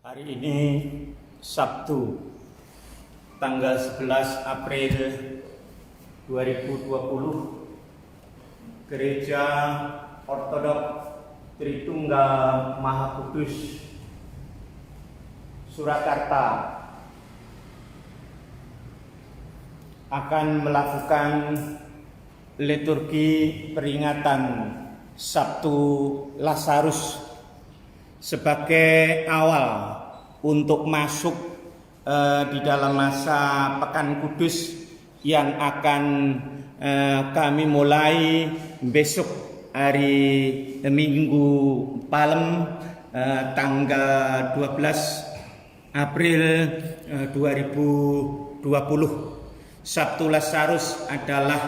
Hari ini Sabtu tanggal 11 April 2020, Gereja Ortodoks Tritunggal Maha Kudus Surakarta akan melakukan liturgi peringatan Sabtu Lazarus sebagai awal untuk masuk di dalam masa Pekan Kudus yang akan kami mulai besok hari Minggu Palem tanggal 12 April 2020. Sabtu Lazarus adalah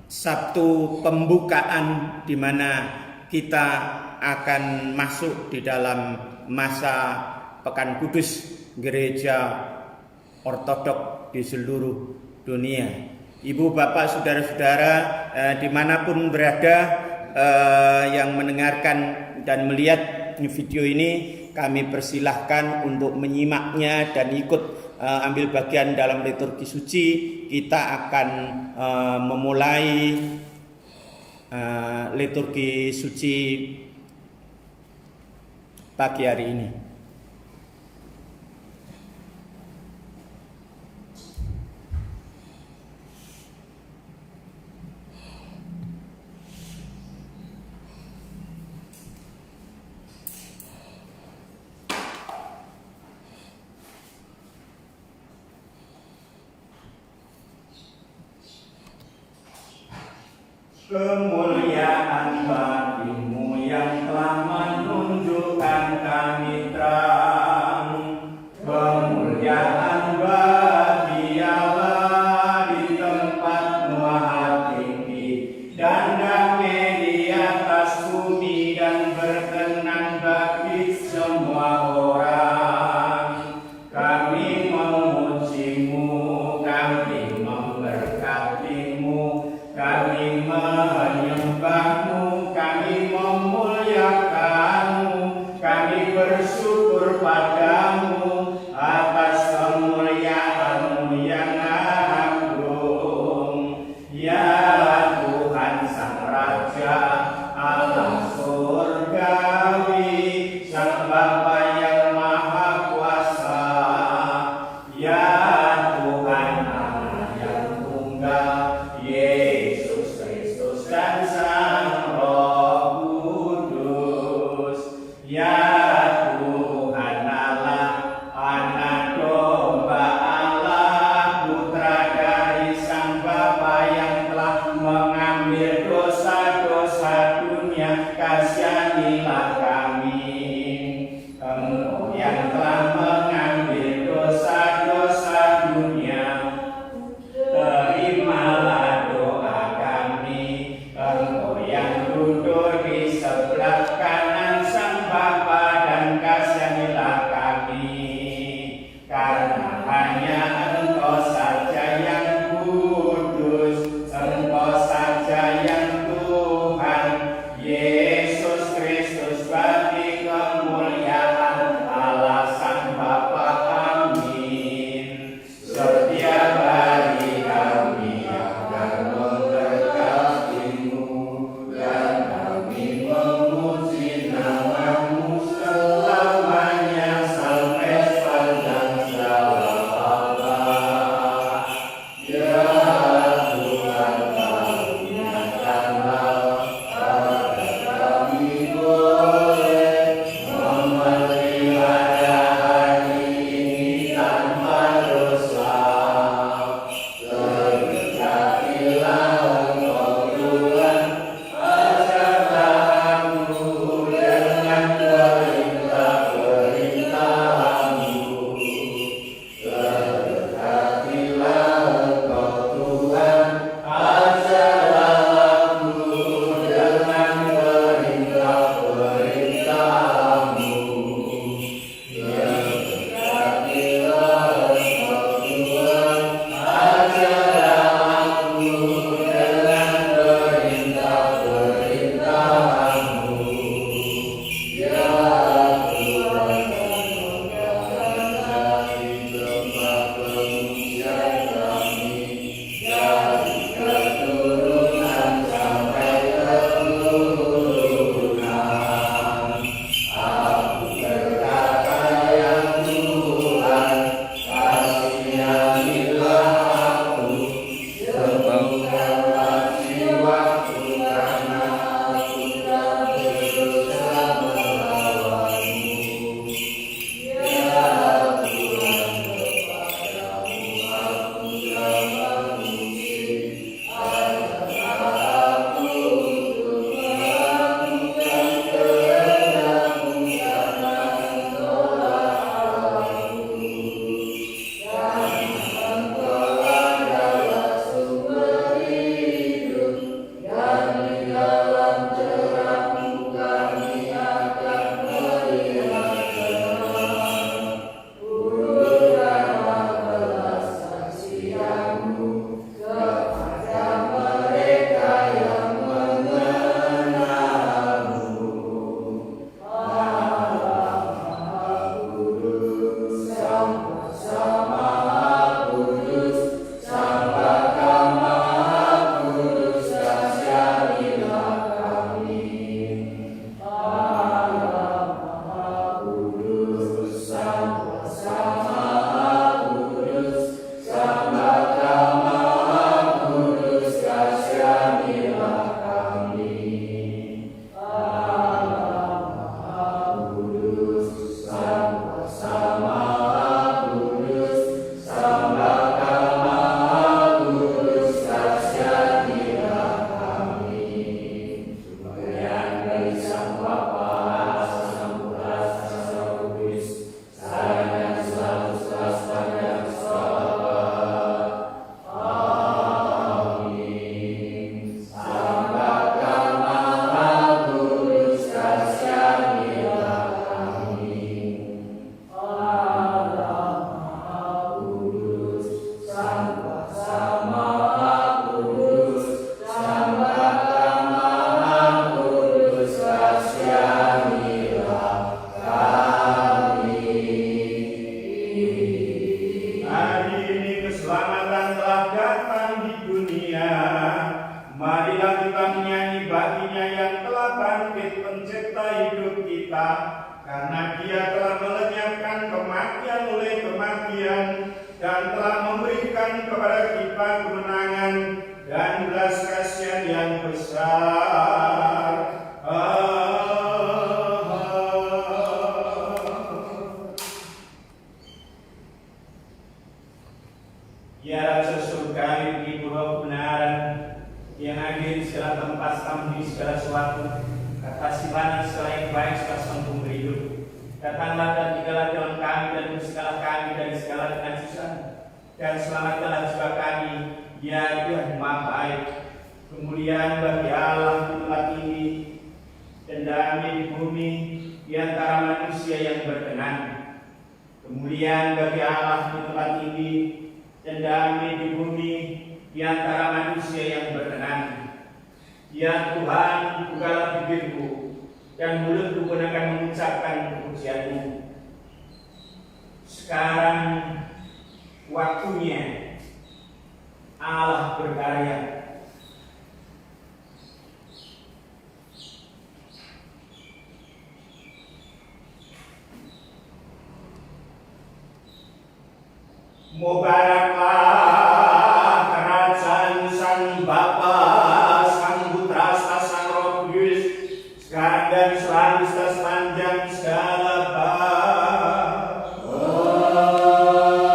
Sabtu pembukaan di mana kita akan masuk di dalam masa Pekan Kudus Gereja Ortodoks di seluruh dunia. Ibu, bapak, saudara-saudara dimanapun berada yang mendengarkan dan melihat video ini, kami persilahkan untuk menyimaknya dan ikut ambil bagian dalam liturgi suci. Kita akan memulai liturgi suci pagi hari ini. Kemuliaan bagimu yang telah menunjukkan kami terang. Kemuliaan bagi Allah di tempat maha tinggi, dan damai di atas bumi, dan berkenan bagi semua orang. Kami memujimu, kami memberkatimu, kami menyembahmu, kami memuliakanmu, kami bersyukur padamu atas kemuliaanmu yang agung. Ya Tuhan Sang Raja, Allah surgawi, Sang Bapa yang Maha Kuasa. Ya Tuhan Allah yang tunggal, Yesus Kristus dan Sang Roh Kudus. Ya Tuhan Allah, Anak Domba Allah, Putra dari Sang Bapa yang telah mengambil dosa-dosa dunia, kasihanilah kami. Engkau yang telah mengambil dosa-dosa dunia, terimalah doa kami. Engkau yang duduk di sebelah kanan Sang Bapa, dan kasihanilah kami. Karena hanya Engkau saja yang kudus, Engkau saja yang Tuhan, Yesus Kristus kita, karena Dia telah melenyapkan kematian oleh kematian dan telah memberikan kepada kita kemenangan dan belas kasihan yang besar. Ya Raja surga, Ibu Roh kebenaran yang hadir di segala tempat, tampil di segala sesuatu, kata simpanan segala yang baik, segala sambung hidup. Datanglah dan tinggallah dalam kami dan di segala kami dari segala kenajisan, dan selamatkanlah jiwa kami, ya Tuhan Maha Baik. Kemuliaan bagi Allah di tempat tinggi dan damai di bumi di antara manusia yang berkenan. Kemuliaan bagi Allah di tempat tinggi dan damai di bumi di antara manusia yang berkenan. Ya Tuhan, bukalah bibirku dan mulutku pun akan mengucapkan kepujian-Mu. Sekarang waktunya Allah berkarya. Mubaraklah kerajaan Sang Bapa, Sang Putra, Sang Roh Kudus, sekarang dan selalu sepanjang segala abad.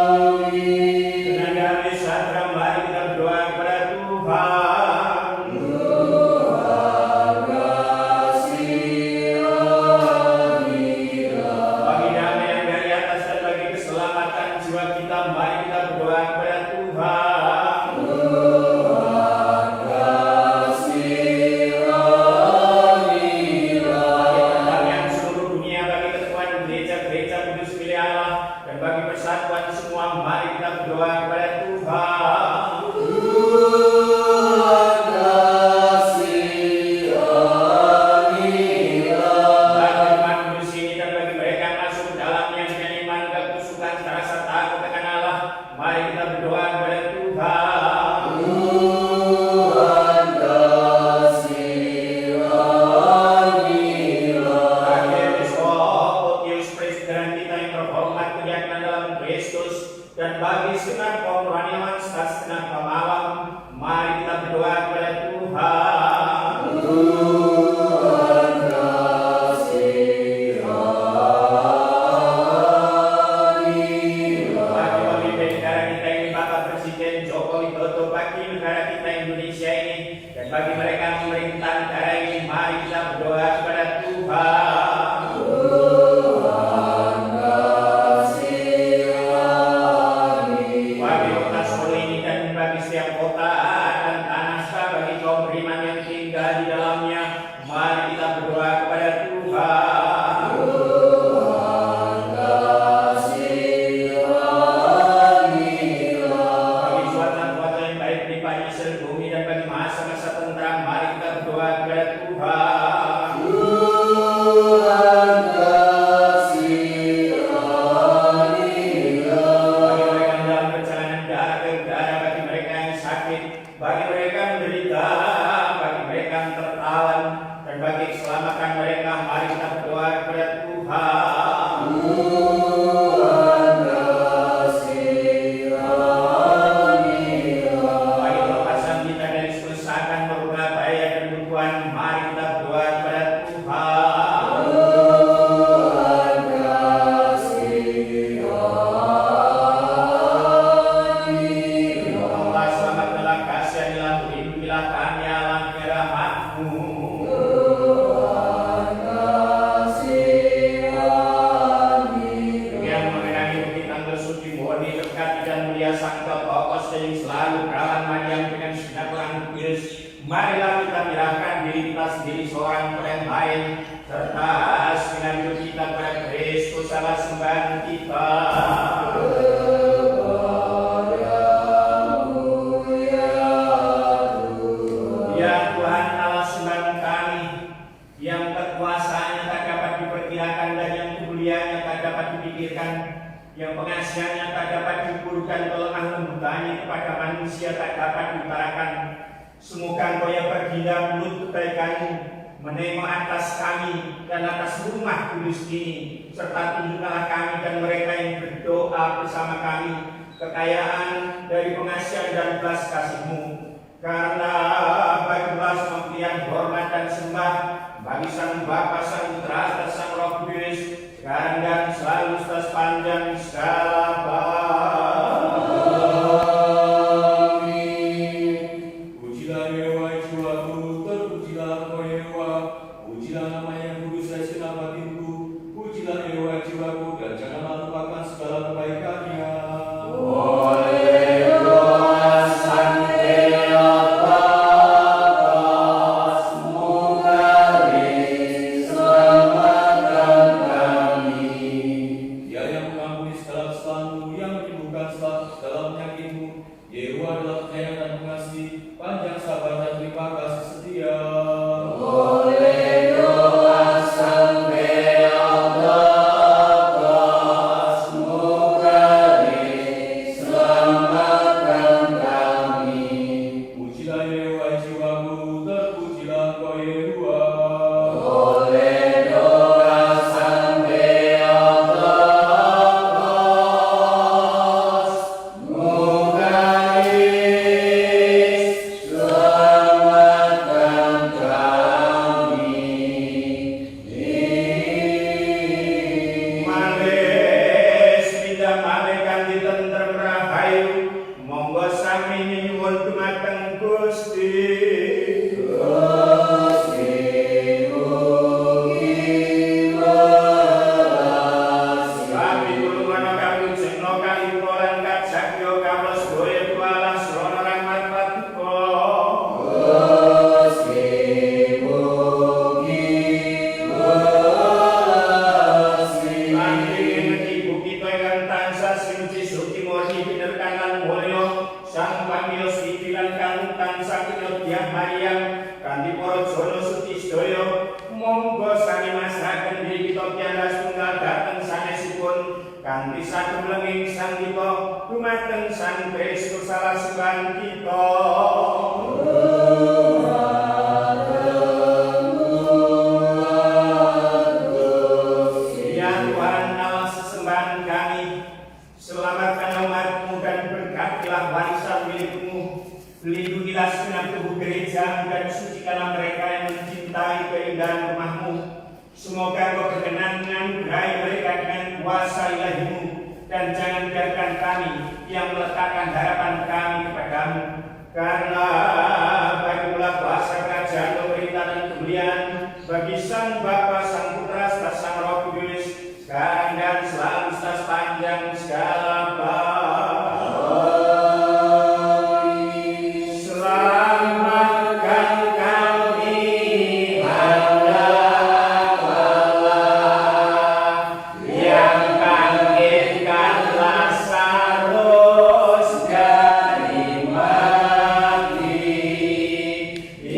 Amin. Dengan damai sejahtera mari kita berdoa kepada Tuhan. Tuhan kasih bagi damai yang dari atas dan bagi keselamatan jiwa kita, mari kita berdoa kepada Tuhan. Bagi persatuan semua, mari kita berdoa kepada Tuhan. Tuhan kasihanilah. Bagi umat kudus ini dan bagi mereka yang masuk dalamnya dengan iman, kekusukan, rasa takut akan Allah, mari kita berdoa kepada Tuhan. Tuhan kasihanilah. Bagi Episkop Potius Presiden kita yang terhormat dalam Kristus dan bagi segenap kaum rohaniawan serta segenap pemalam, mari kita berdoa kepada Tuhan. Tuhan kasihanilah. Bagi pemimpin negara kita ini, Bapak Presiden Joko Widodo, bagi negara kita Indonesia ini, dan bagi mereka yang memerintah negara ini, mari kita berdoa kepada Tuhan. Bagi mereka yang menderita, bagi mereka yang tertawan, dan bagi keselamatan mereka, mari kita berdoa kepada Tuhan. Tuhan kasihanilah. Bagi lepasan kita dari kesusahan, berupa bahaya dan kebutuhan, mari kita berdoa kepada Tuhan. Tuhan kasihanilah. Allah selamatkanlah, kasihanilah, lindungilah kami, alam rahmat-Mu. Tuhan kasihanilah. Yang mengenai bukit tanggal suci murni dekat dan mulia Sang Kepokos yang selalu perawan maniam dengan segenap orang kudus, marilah kita menyerahkan diri kita sendiri seorang kepada yang lain, serta segenap hidup kita kepada Kristus Allah sembahan kita. Yang kekuasaannya tak dapat diperkirakan dan yang kemuliaannya tak dapat dipikirkan, yang pengasihannya tak dapat diukurkan, kelemah lembutannya kepada manusia tak dapat diutarakan. Semoga Engkau yang bergila mulut kebaikan-Mu menengok atas kami dan atas rumah kudus ini, serta tunjukkanlah kami dan mereka yang berdoa bersama kami kekayaan dari pengasihan dan belas kasih-Mu. Karena bagi belas pemberian hormat dan sembah bagi Sang Bapa, Sang Putra, dan Sang Roh Kudus, sekarang dan selalu sepanjang segala abad. Amin. Pujilah Dewa jiwaku, terpujilah Engkau Dewa, pujilah nama yang kudus dan senang batinku, pujilah Dewa jiwaku dan janganlah lupakan segala kebaikannya.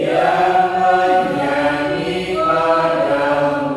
Yang menyanyi padamu.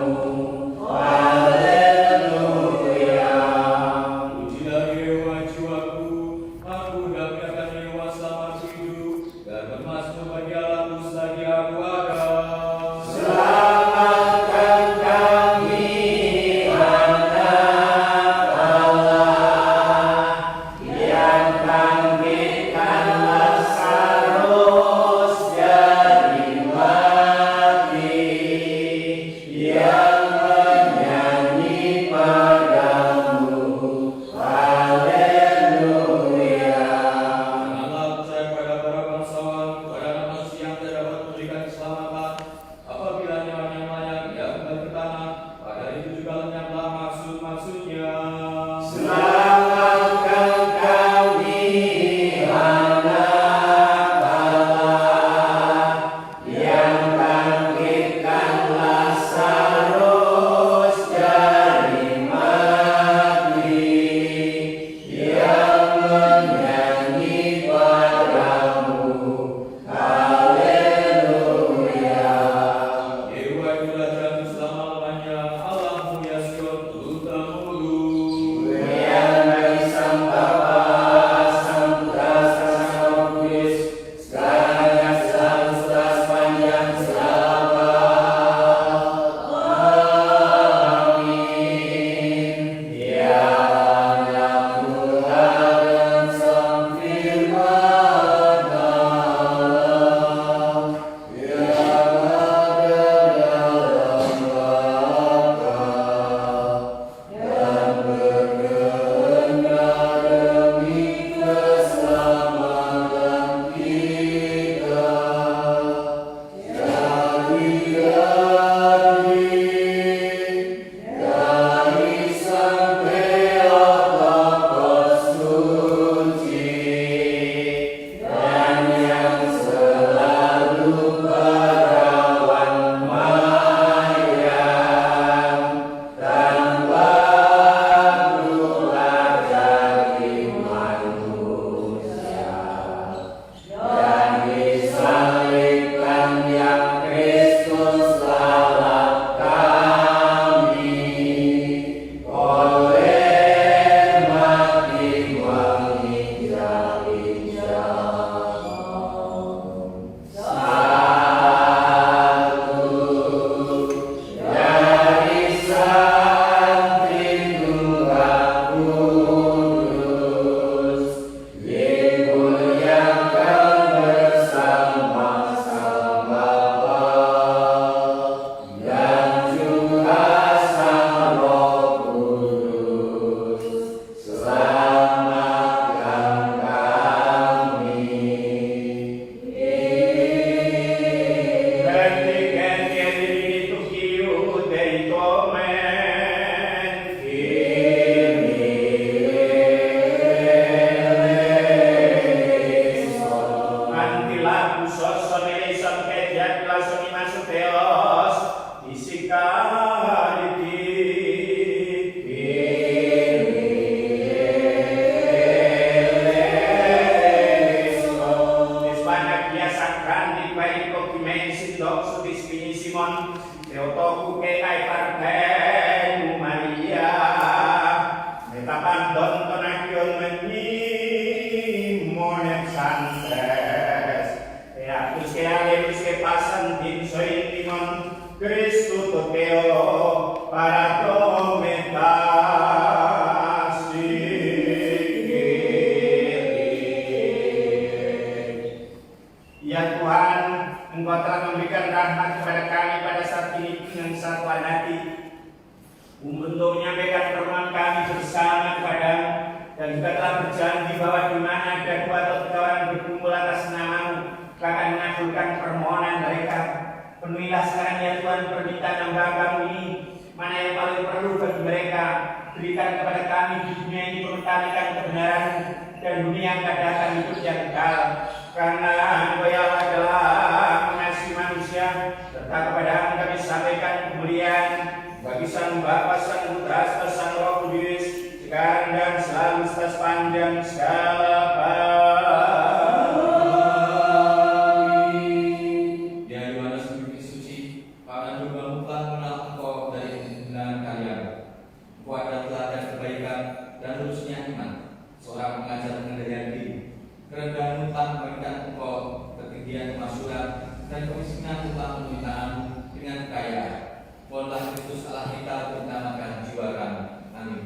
untuk menyampaikan permohonan kami bersama kepadamu, dan juga telah berjanji bahwa di mana ada 2 atau 3 orang berkumpul atas namamu, Kau akan mengabulkan permohonan mereka. Penuhilah sekarang ya Tuhan permintaan hamba-Mu ini, mana yang paling perlu bagi mereka. Berikan kepada kami di dunia ini pertanikan kebenaran, dan dunia yang akan datang hidup yang kekal. Karena Engkau ya Allah adalah mengasihi manusia, serta kepadamu kami sampaikan kemuliaan bagi Sang Bapa, Sang Putra, serta Sang Roh Kudus, sekarang dan selalu sepanjang segala dan kemiskinan telah memintaanmu dengan kekayaan. Mohonlah Kristus Allah kita menyelamatkan jiwa kami. Amin.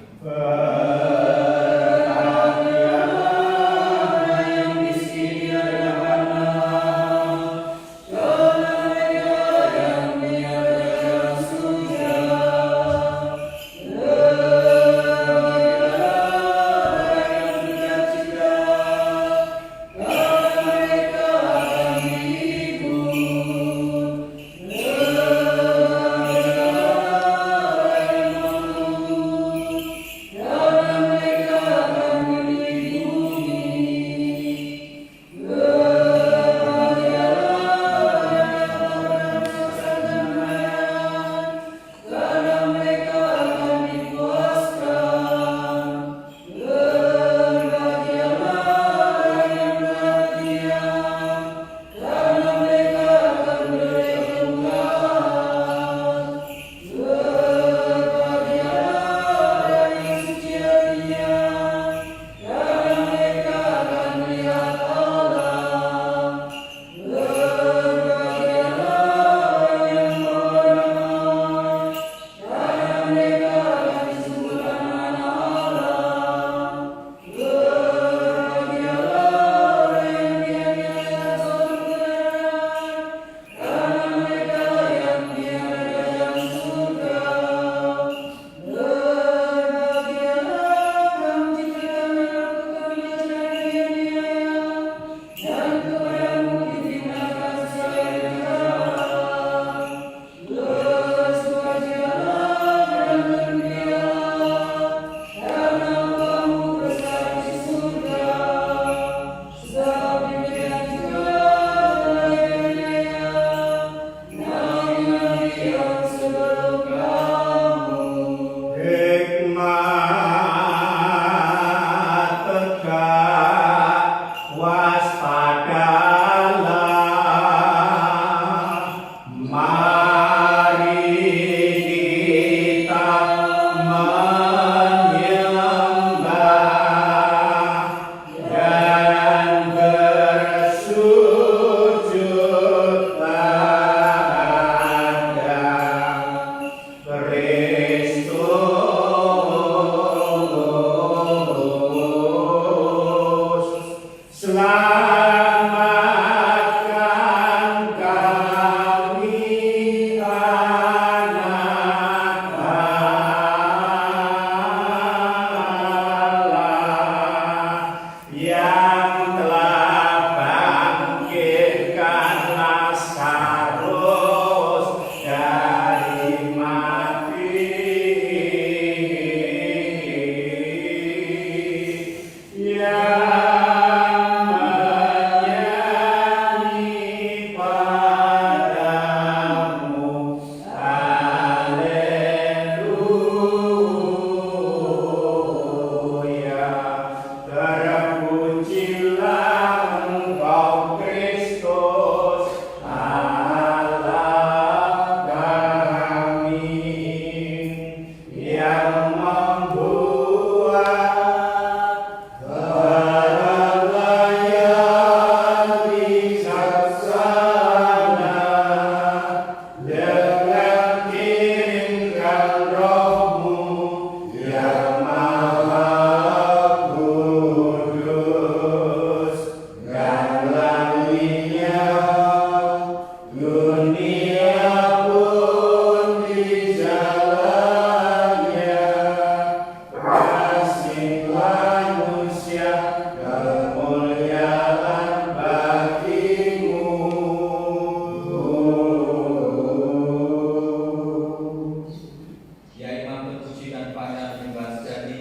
kepanjangan penyembahan sejati,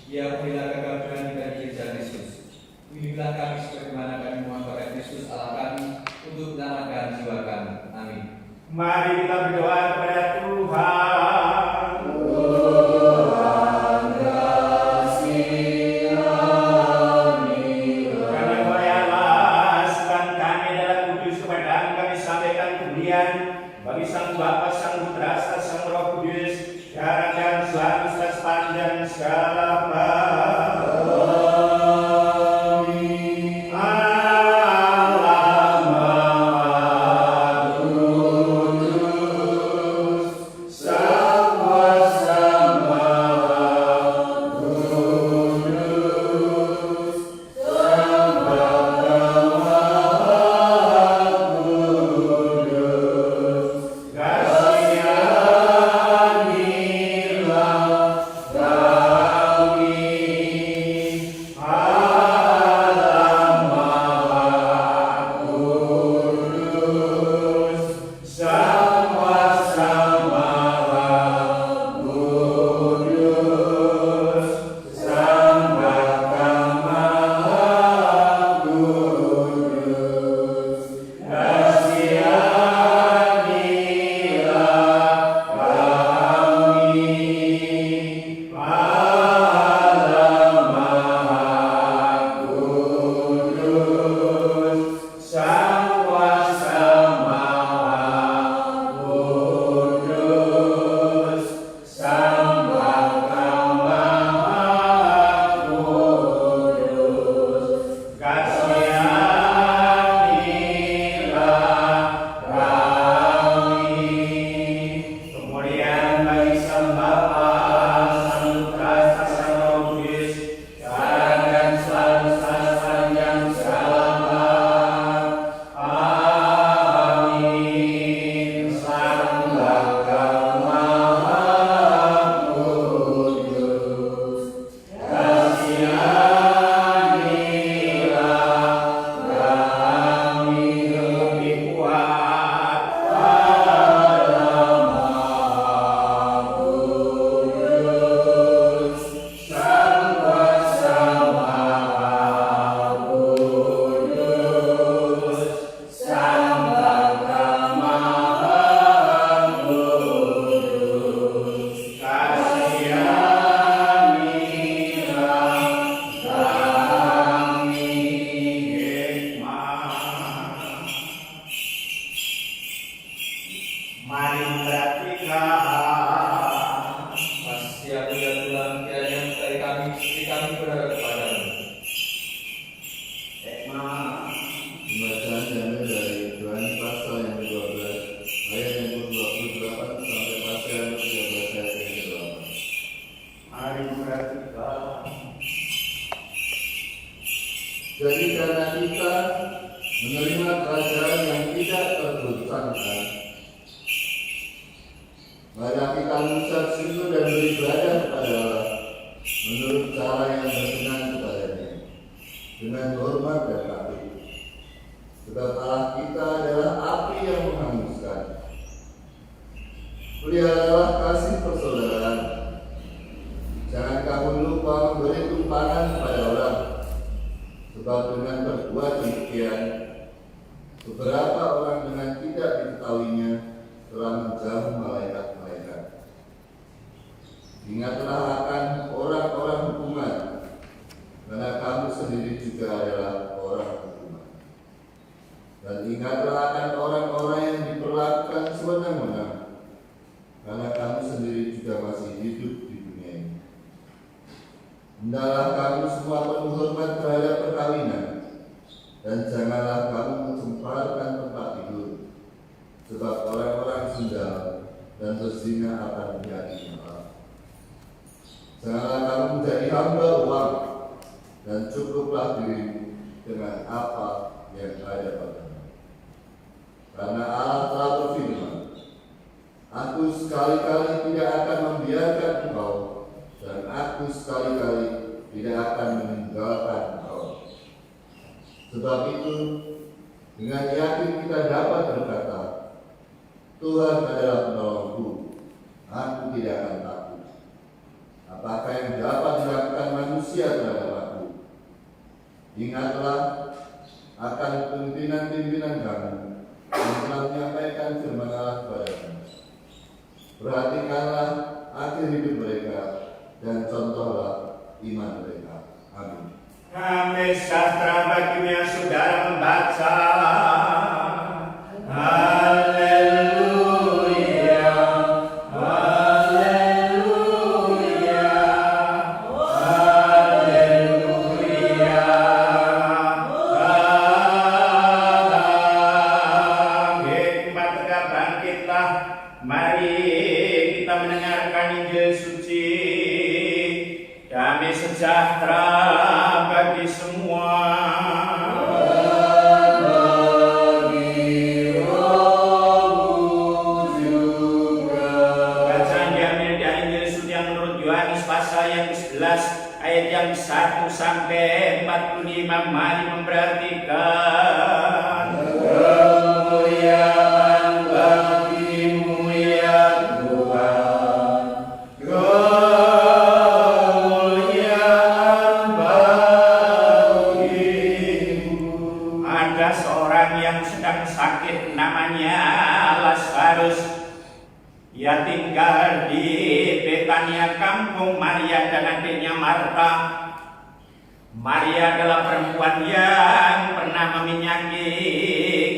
ia membela kegagalan dari gereja Kristus. Bimbinglah kami sebagaimana kami mohon kepada Kristus Allah kami untuk menyelamatkan jiwa kami. Amin. Mari kita berdoa kepada Tuhan. Karena Engkau ya Allah, Tuhan kami adalah kudus kepadamu kami sampaikan pujian bagi Sang Bapa, Sang Putra, Sang Roh Kudus, sekarang dan selalu sepanjang segala abad. Jadi karena kita menerima kerajaan yang tidak tergoncangkan, maka kita mengucap syukur dan beribadah kepada Allah menurut cara yang berkenan kepadanya dengan hormat dan takut. Sebab Allah kita adalah api yang menghanguskan. Peliharalah kasih persaudaraan. Jangan kamu lupa memberi tumpangan kepada orang. Sebab dengan berbuat demikian, beberapa orang dengan tidak diketahuinya telah menjauh malaikat-malaikat. Ingatlah akan orang-orang hukuman, karena kamu sendiri juga adalah orang hukuman. Dan ingatlah akan orang-orang yang diperlakukan sewenang-wenang, karena kamu sendiri juga masih hidup di dunia ini. Hendaklah kamu semua penuh hormat terhadap perkawinan, dan janganlah kamu mencemparkan tempat tidur, sebab orang-orang sundal dan berzina akan menjadi maaf. Janganlah kamu menjadi hamba uang, dan cukuplah diri dengan apa yang ada padamu. Karena Allah telah berfirman, Aku sekali-kali tidak akan membiarkan engkau, dan aku sekali-kali tidak akan meninggalkan engkau. Sebab itu, dengan yakin kita dapat berkata, Tuhan adalah penolongku, aku tidak akan takut. dengan pimpinan kami yang telah menyampaikan firman Allah kepada kami. Perhatikanlah akhir hidup mereka dan contohlah iman mereka. Amin. Damai sejahtera bagimu yang saudara membaca. Haleluya, haleluya, haleluya. Hikmat tegak bangkitlah, mari kita mendengarkan Injil suci. Damai sejahtera bagi semua. Bacaan diambil dari Injil suci yang menurut Yohanes pasal yang ke-11 ayat yang 1 sampai 45. Mari memperhatikan. Kemuliaan bagimu ya Tuhan. Ada seorang yang sedang sakit namanya Lazarus. Ia tinggal di Betania, kampung Maria dan adiknya Marta. Maria adalah perempuan yang pernah meminyaki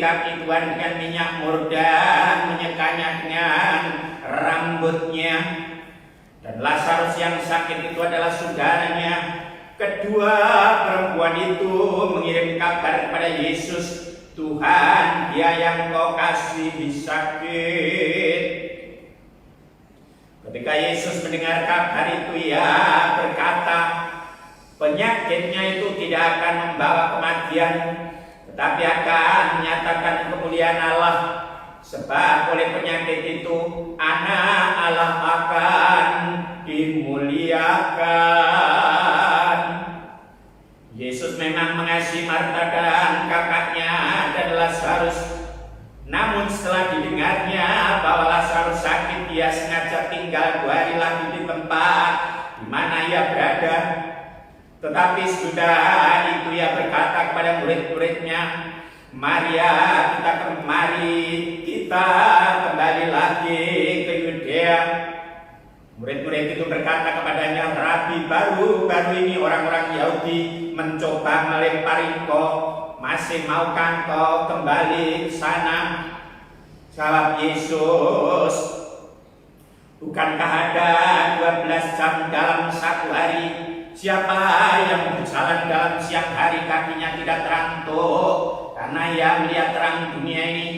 kaki Tuhan dengan minyak mur dan menyekanya dengan rambutnya. Dan Lazarus yang sakit itu adalah saudaranya. Kedua perempuan itu mengirim kabar kepada Yesus, Tuhan, dia yang kau kasihi sakit. Ketika Yesus mendengar kabar itu, ia berkata, penyakitnya itu tidak akan membawa kematian, tetapi akan menyatakan kemuliaan Allah. Sebab oleh penyakit itu anak Allah akan dimuliakan. Yesus memang mengasihi Marta dan kakaknya dan Lazarus. Namun setelah didengarnya bahwa Lazarus sakit, ia sengaja tinggal 2 hari lagi di tempat di mana ia berada. Tetapi sudah itu ia berkata kepada murid-muridnya, mari kita kembali lagi ke Yudea. Murid-murid itu berkata kepadanya, Rabi, baru-baru ini orang-orang Yahudi mencoba melempari engkau, masih maukah engkau kembali ke sana? Jawab Yesus, bukankah ada 12 jam dalam satu hari? Siapa yang berjalan dalam siang hari kakinya tidak terantuk, karena ia melihat terang dunia ini.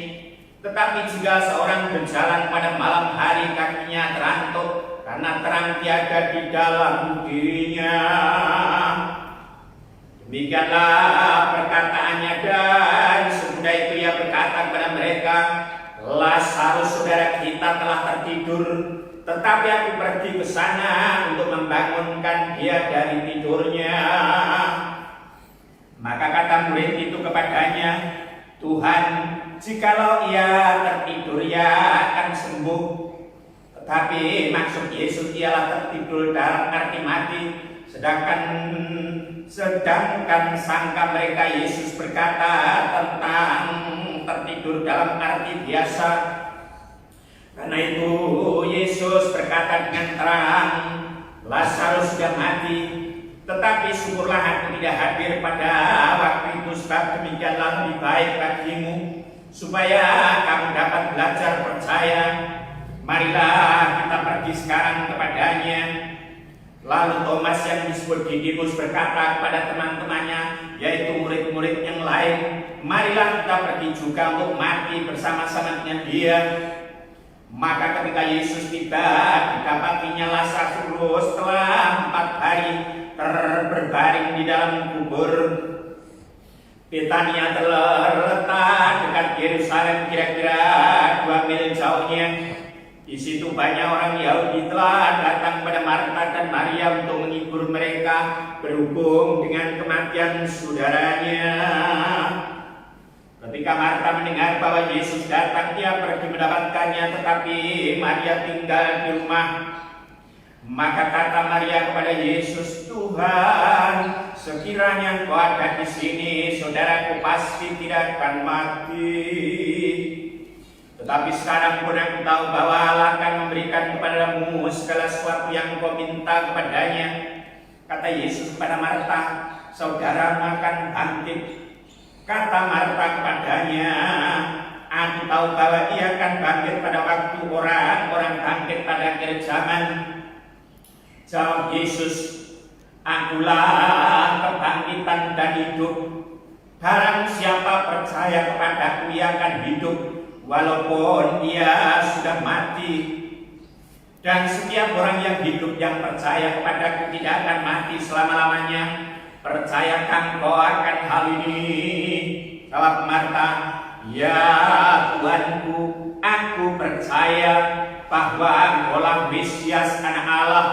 Tetapi jika seorang berjalan pada malam hari kakinya terantuk, karena terang tiada di dalam dirinya. Demikianlah perkataannya, dan sesudah itu ia berkata kepada mereka, Lazarus saudara kita telah tertidur, tetapi aku pergi ke sana untuk membangunkan dia dari tidurnya. Maka kata murid itu kepadanya, Tuhan, jikalau ia tertidur, ia akan sembuh. Tetapi maksud Yesus ialah tertidur dalam arti mati. Sedangkan sangka mereka Yesus berkata tentang tertidur dalam arti biasa. Karena itu Yesus berkata dengan terang, Lazarus sudah mati, tetapi syukurlah aku tidak hadir pada waktu itu, sebab demikianlah lebih baik bagimu, supaya kamu dapat belajar percaya. Marilah kita pergi sekarang kepadanya. Lalu Thomas yang disebut Didimus berkata kepada teman-temannya, yaitu murid-murid yang lain, marilah kita pergi juga untuk mati bersama-sama dengan dia. Maka ketika Yesus tiba, didapatinya Lazarus setelah 4 hari berbaring di dalam kubur. Betania terletak dekat Yerusalem, kira-kira 2 mil jauhnya. Di situ banyak orang Yahudi telah datang pada Marta dan Maria untuk menghibur mereka berhubung dengan kematian saudaranya. Ketika Marta mendengar bahwa Yesus datang, dia pergi mendapatkannya, tetapi Maria tinggal di rumah. Maka kata Maria kepada Yesus, Tuhan, sekiranya Engkau ada di sini, saudaraku pasti tidak akan mati. Tetapi sekarang pun aku tahu bahwa Allah akan memberikan kepadamu segala sesuatu yang Engkau minta kepadanya. Kata Yesus kepada Marta, saudaramu akan bangkit. Kata Marta kepadanya, aku tahu bahwa ia akan bangkit pada waktu orang-orang bangkit pada akhir zaman. Jawab Yesus, akulah kebangkitan dan hidup. Barang siapa percaya kepadaku, ia akan hidup walaupun ia sudah mati. Dan setiap orang yang hidup yang percaya kepadaku tidak akan mati selama-lamanya. Percayakan kau akan hal ini? Jawab Marta, ya Tuanku, aku percaya bahwa Engkaulah Mesias Anak Allah,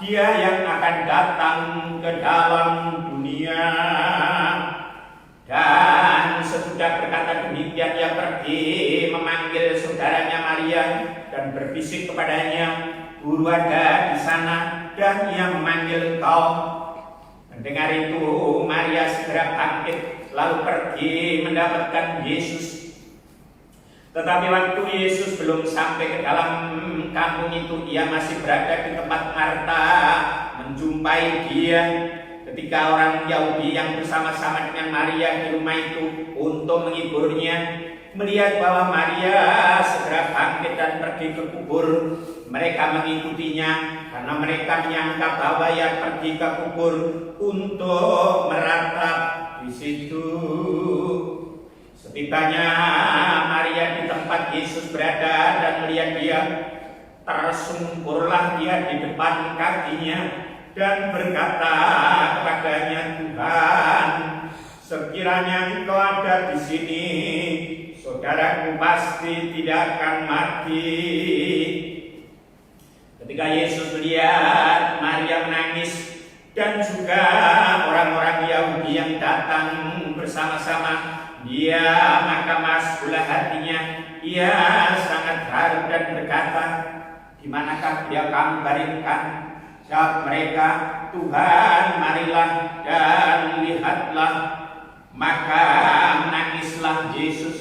Dia yang akan datang ke dalam dunia. Dan sesudah berkata demikian, ia pergi memanggil saudaranya Maria dan berbisik kepadanya, Guru ada di sana dan ia memanggil engkau. Mendengar itu, Maria segera bangkit lalu pergi mendapatkan Yesus. Tetapi waktu Yesus belum sampai ke dalam kampung itu, ia masih berada di tempat Marta menjumpai dia. Ketika orang Yahudi yang bersama-sama dengan Maria di rumah itu untuk menghiburnya, melihat bahwa Maria segera bangkit dan pergi ke kubur, mereka mengikutinya karena mereka menyangka bahwa ia pergi ke kubur untuk meratap di situ. Setibanya Maria di tempat Yesus berada dan melihat dia, tersungkurlah dia di depan kakinya dan berkata kepadanya, Tuhan, sekiranya Engkau ada di sini, saudaraku pasti tidak akan mati. Ketika Yesus melihat Maria menangis dan juga orang-orang Yahudi yang datang bersama-sama dia, maka masuklah hatinya. Ia sangat haru dan berkata, di manakah dia kamu baringkan? Jawab mereka, Tuhan, marilah dan lihatlah. Maka menangislah Yesus.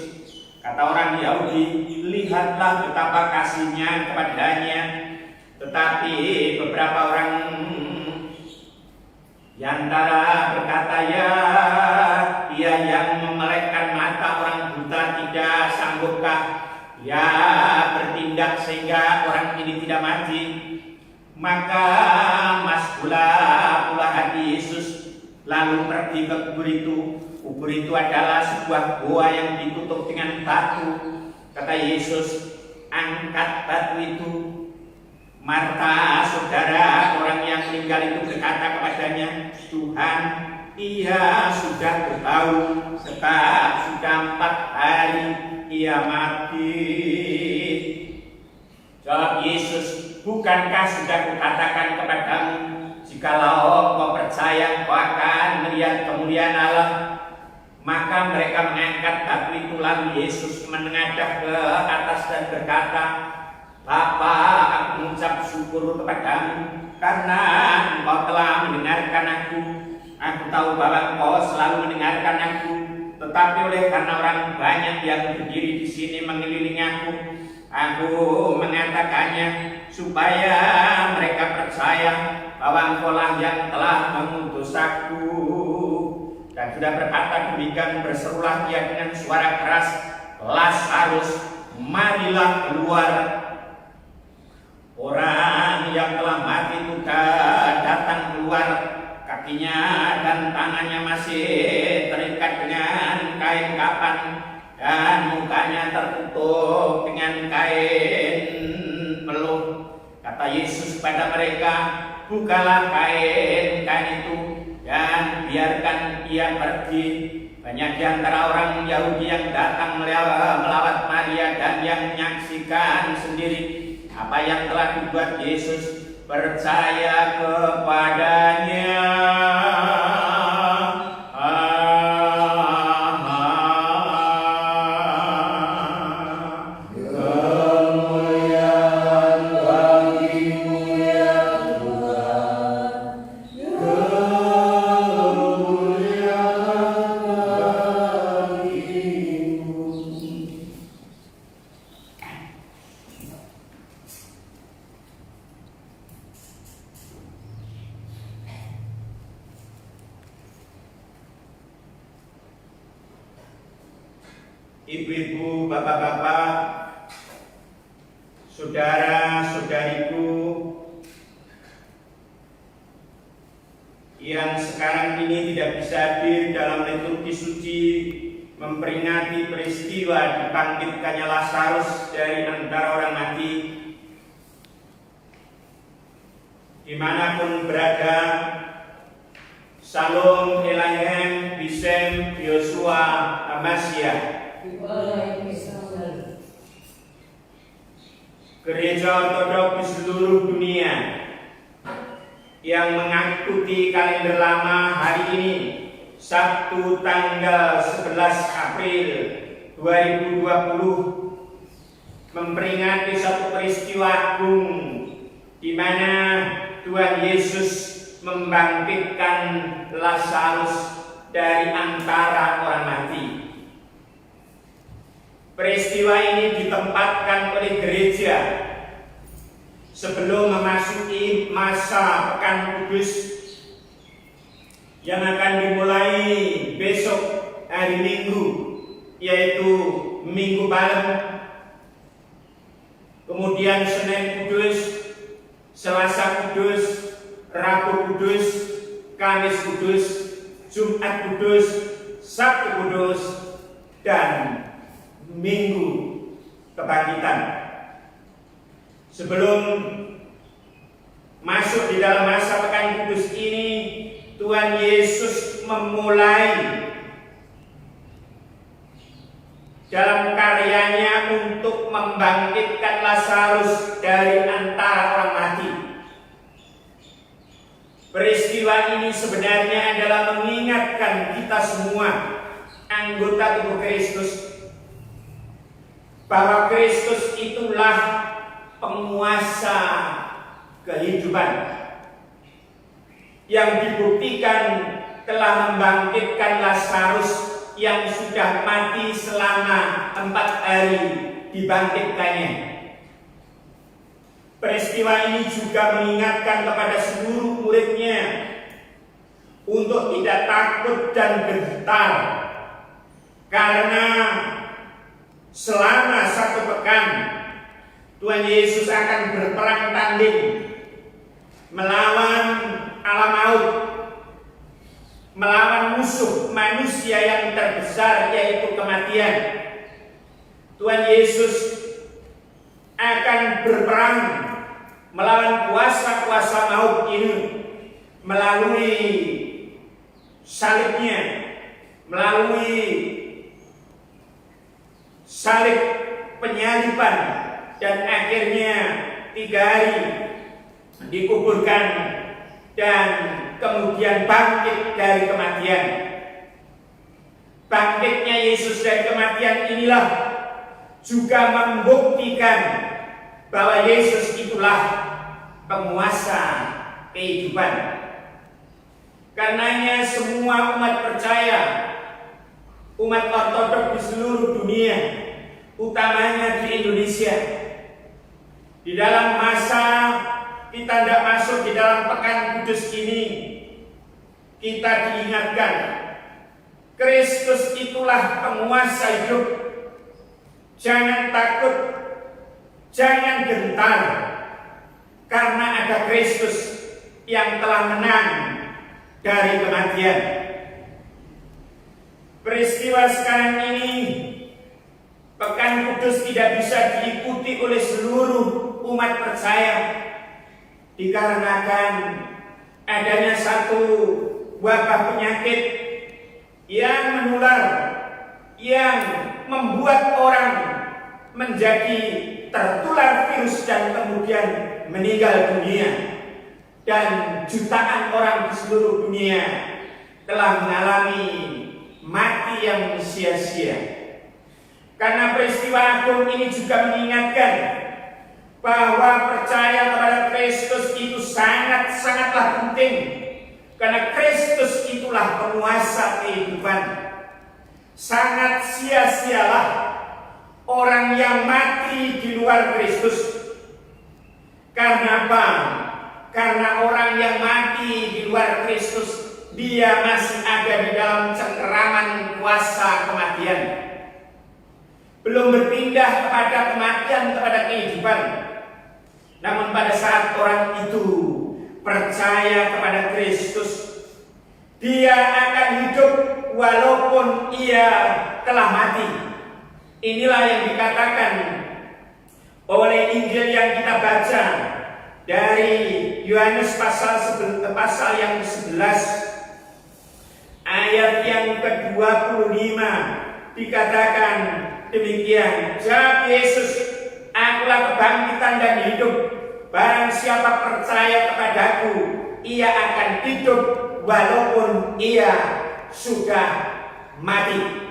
Kata orang Yahudi, lihatlah betapa kasihnya kepadanya. Tetapi beberapa orang di antara berkata, ya, ia yang memelekkan mata orang buta tidak sanggupkah ya bertindak sehingga orang ini tidak mati? Maka masuklah pula hati Yesus lalu pergi ke kubur itu. Kubur itu adalah sebuah gua yang ditutup dengan batu. Kata Yesus, angkat batu itu. Marta, saudara orang yang meninggal itu berkata kepadanya, Tuhan, ia sudah berbau sebab sudah 4 hari ia mati. Jawab Yesus, bukankah sudah kukatakan kepadamu, jikalau kau percaya kau akan melihat kemuliaan Allah? Maka mereka mengangkat batu itu, lalu Yesus menengadah ke atas dan berkata, Bapa, aku mengucap syukur kepadamu karena Engkau telah mendengarkan aku. Aku tahu bahwa Engkau selalu mendengarkan aku, tetapi oleh karena orang banyak yang berdiri di sini mengelilingi aku mengatakannya supaya mereka percaya bahwa Engkaulah yang telah mengutus aku. Dan sudah berkata demikian, berserulah dia dengan suara keras, Lazarus, marilah keluar. Orang yang telah mati itu datang keluar, kakinya dan tangannya masih terikat dengan kain kapan dan mukanya tertutup dengan kain peluh. Kata Yesus kepada mereka, bukalah kain itu dan biarkan ia pergi. Banyak di antara orang Yahudi yang datang melawat Maria dan yang menyaksikan sendiri apa yang telah dibuat Yesus, percaya kepadanya. Kemuliaan bagimu ya Tuhan, ibu-ibu, bapak-bapak, saudara-saudariku yang sekarang ini tidak bisa hadir dalam liturgi suci memperingati peristiwa dibangkitkannya Lazarus dari antara orang mati, dimanapun berada. Salam Elohim Bisem Yosua Amasya. Gereja Ortodoks di seluruh dunia yang mengikuti kalender lama hari ini, Sabtu tanggal 11 April 2020, memperingati satu peristiwa agung di mana Tuhan Yesus membangkitkan Lazarus dari antara orang mati. Peristiwa ini ditempatkan oleh gereja sebelum memasuki masa Pekan Kudus yang akan dimulai besok hari Minggu, yaitu Minggu malam, kemudian Senin Kudus, Selasa Kudus, Rabu Kudus, Kamis Kudus, Jumat Kudus, Sabtu Kudus, dan Minggu Kebangkitan. Sebelum masuk di dalam masa Pekan Kudus ini, Tuhan Yesus memulai dalam karyanya untuk membangkitkan Lazarus dari antara orang mati. Peristiwa ini sebenarnya adalah mengingatkan kita semua, anggota tubuh Kristus, bahwa Kristus itulah penguasa kehidupan yang dibuktikan telah membangkitkan Lazarus yang sudah mati selama 4 hari, dibangkitkannya. Peristiwa ini juga mengingatkan kepada seluruh muridnya untuk tidak takut dan gentar, karena selama 1 pekan Tuhan Yesus akan berperang tanding melawan alam maut, melawan musuh manusia yang terbesar, yaitu kematian. Tuhan Yesus akan berperang melawan kuasa-kuasa maut ini melalui salibnya, melalui salib penyaliban, dan akhirnya 3 hari dikuburkan dan kemudian bangkit dari kematian. Bangkitnya Yesus dari kematian inilah juga membuktikan bahwa Yesus itulah penguasa kehidupan. Karenanya semua umat percaya, umat Ortodoks di seluruh dunia, utamanya di Indonesia, di dalam masa kita tidak masuk di dalam Pekan Kudus ini, kita diingatkan Kristus itulah penguasa hidup. Jangan takut, jangan gentar, karena ada Kristus yang telah menang dari kematian. Peristiwa sekarang ini, Pekan Kudus, tidak bisa diikuti oleh seluruh umat percaya, dikarenakan adanya satu wabah penyakit yang menular, yang membuat orang menjadi tertular virus dan kemudian meninggal dunia, dan jutaan orang di seluruh dunia telah mengalami mati yang sia-sia. Karena peristiwa agung ini juga mengingatkan bahwa percaya kepada Kristus itu sangatlah penting, karena Kristus itulah penguasa kehidupan. Sangat sia-sialah orang yang mati di luar Kristus. Karena apa? Karena orang yang mati di luar Kristus, dia masih ada di dalam cengkeraman kuasa kematian. belum berpindah kepada kematian, kepada kehidupan. Namun pada saat orang itu percaya kepada Kristus, dia akan hidup walaupun ia telah mati. Inilah yang dikatakan oleh Injil yang kita baca dari Yohanes pasal yang ke-11 ayat yang ke-25, dikatakan demikian, jawab Yesus, akulah kebangkitan dan hidup. Barang siapa percaya kepadaku, ia akan hidup walaupun ia sudah mati.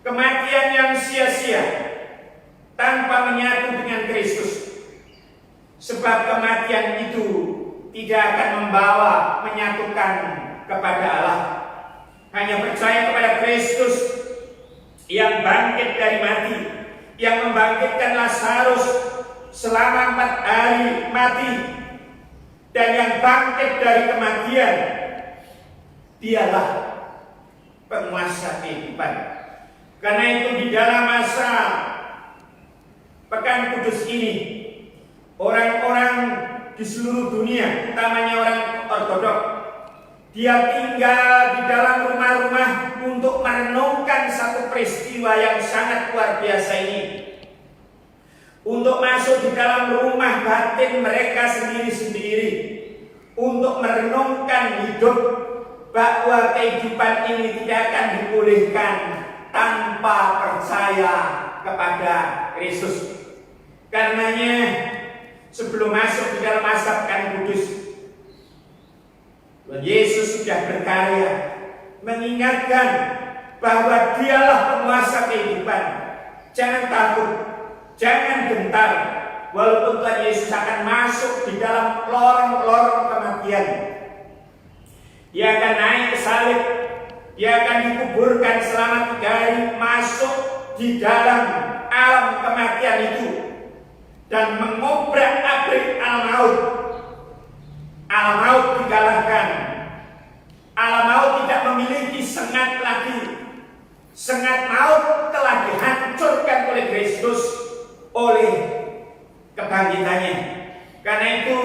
Kematian yang sia-sia tanpa menyatu dengan Kristus. Sebab kematian itu tidak akan membawa menyatukan kepada Allah. Hanya percaya kepada Kristus yang bangkit dari mati, yang membangkitkan Lazarus selama 4 hari mati, dan yang bangkit dari kematian, dialah penguasa kehidupan. Karena itu di dalam masa Pekan Kudus ini, orang-orang di seluruh dunia, utamanya orang Ortodok, dia tinggal di dalam rumah-rumah untuk merenungkan satu peristiwa yang sangat luar biasa ini. Untuk masuk di dalam rumah batin mereka sendiri-sendiri, untuk merenungkan hidup bahwa kehidupan ini tidak akan dipulihkan tanpa percaya kepada Kristus. Karenanya sebelum masuk di dalam masa Pekan Kudus, Tuhan Yesus sudah berkarya mengingatkan bahwa dialah penguasa kehidupan. Jangan takut, jangan gentar, walaupun Tuhan Yesus akan masuk di dalam lorong-lorong kematian. Dia akan naik ke salib, dia akan dikuburkan selama 3 hari, masuk di dalam alam kematian itu dan mengobrak-abrik alam maut. Alam maut dikalahkan. Alam maut tidak memiliki sengat lagi. Sengat maut telah dihancurkan oleh Kristus, oleh kebangkitannya. Karena itu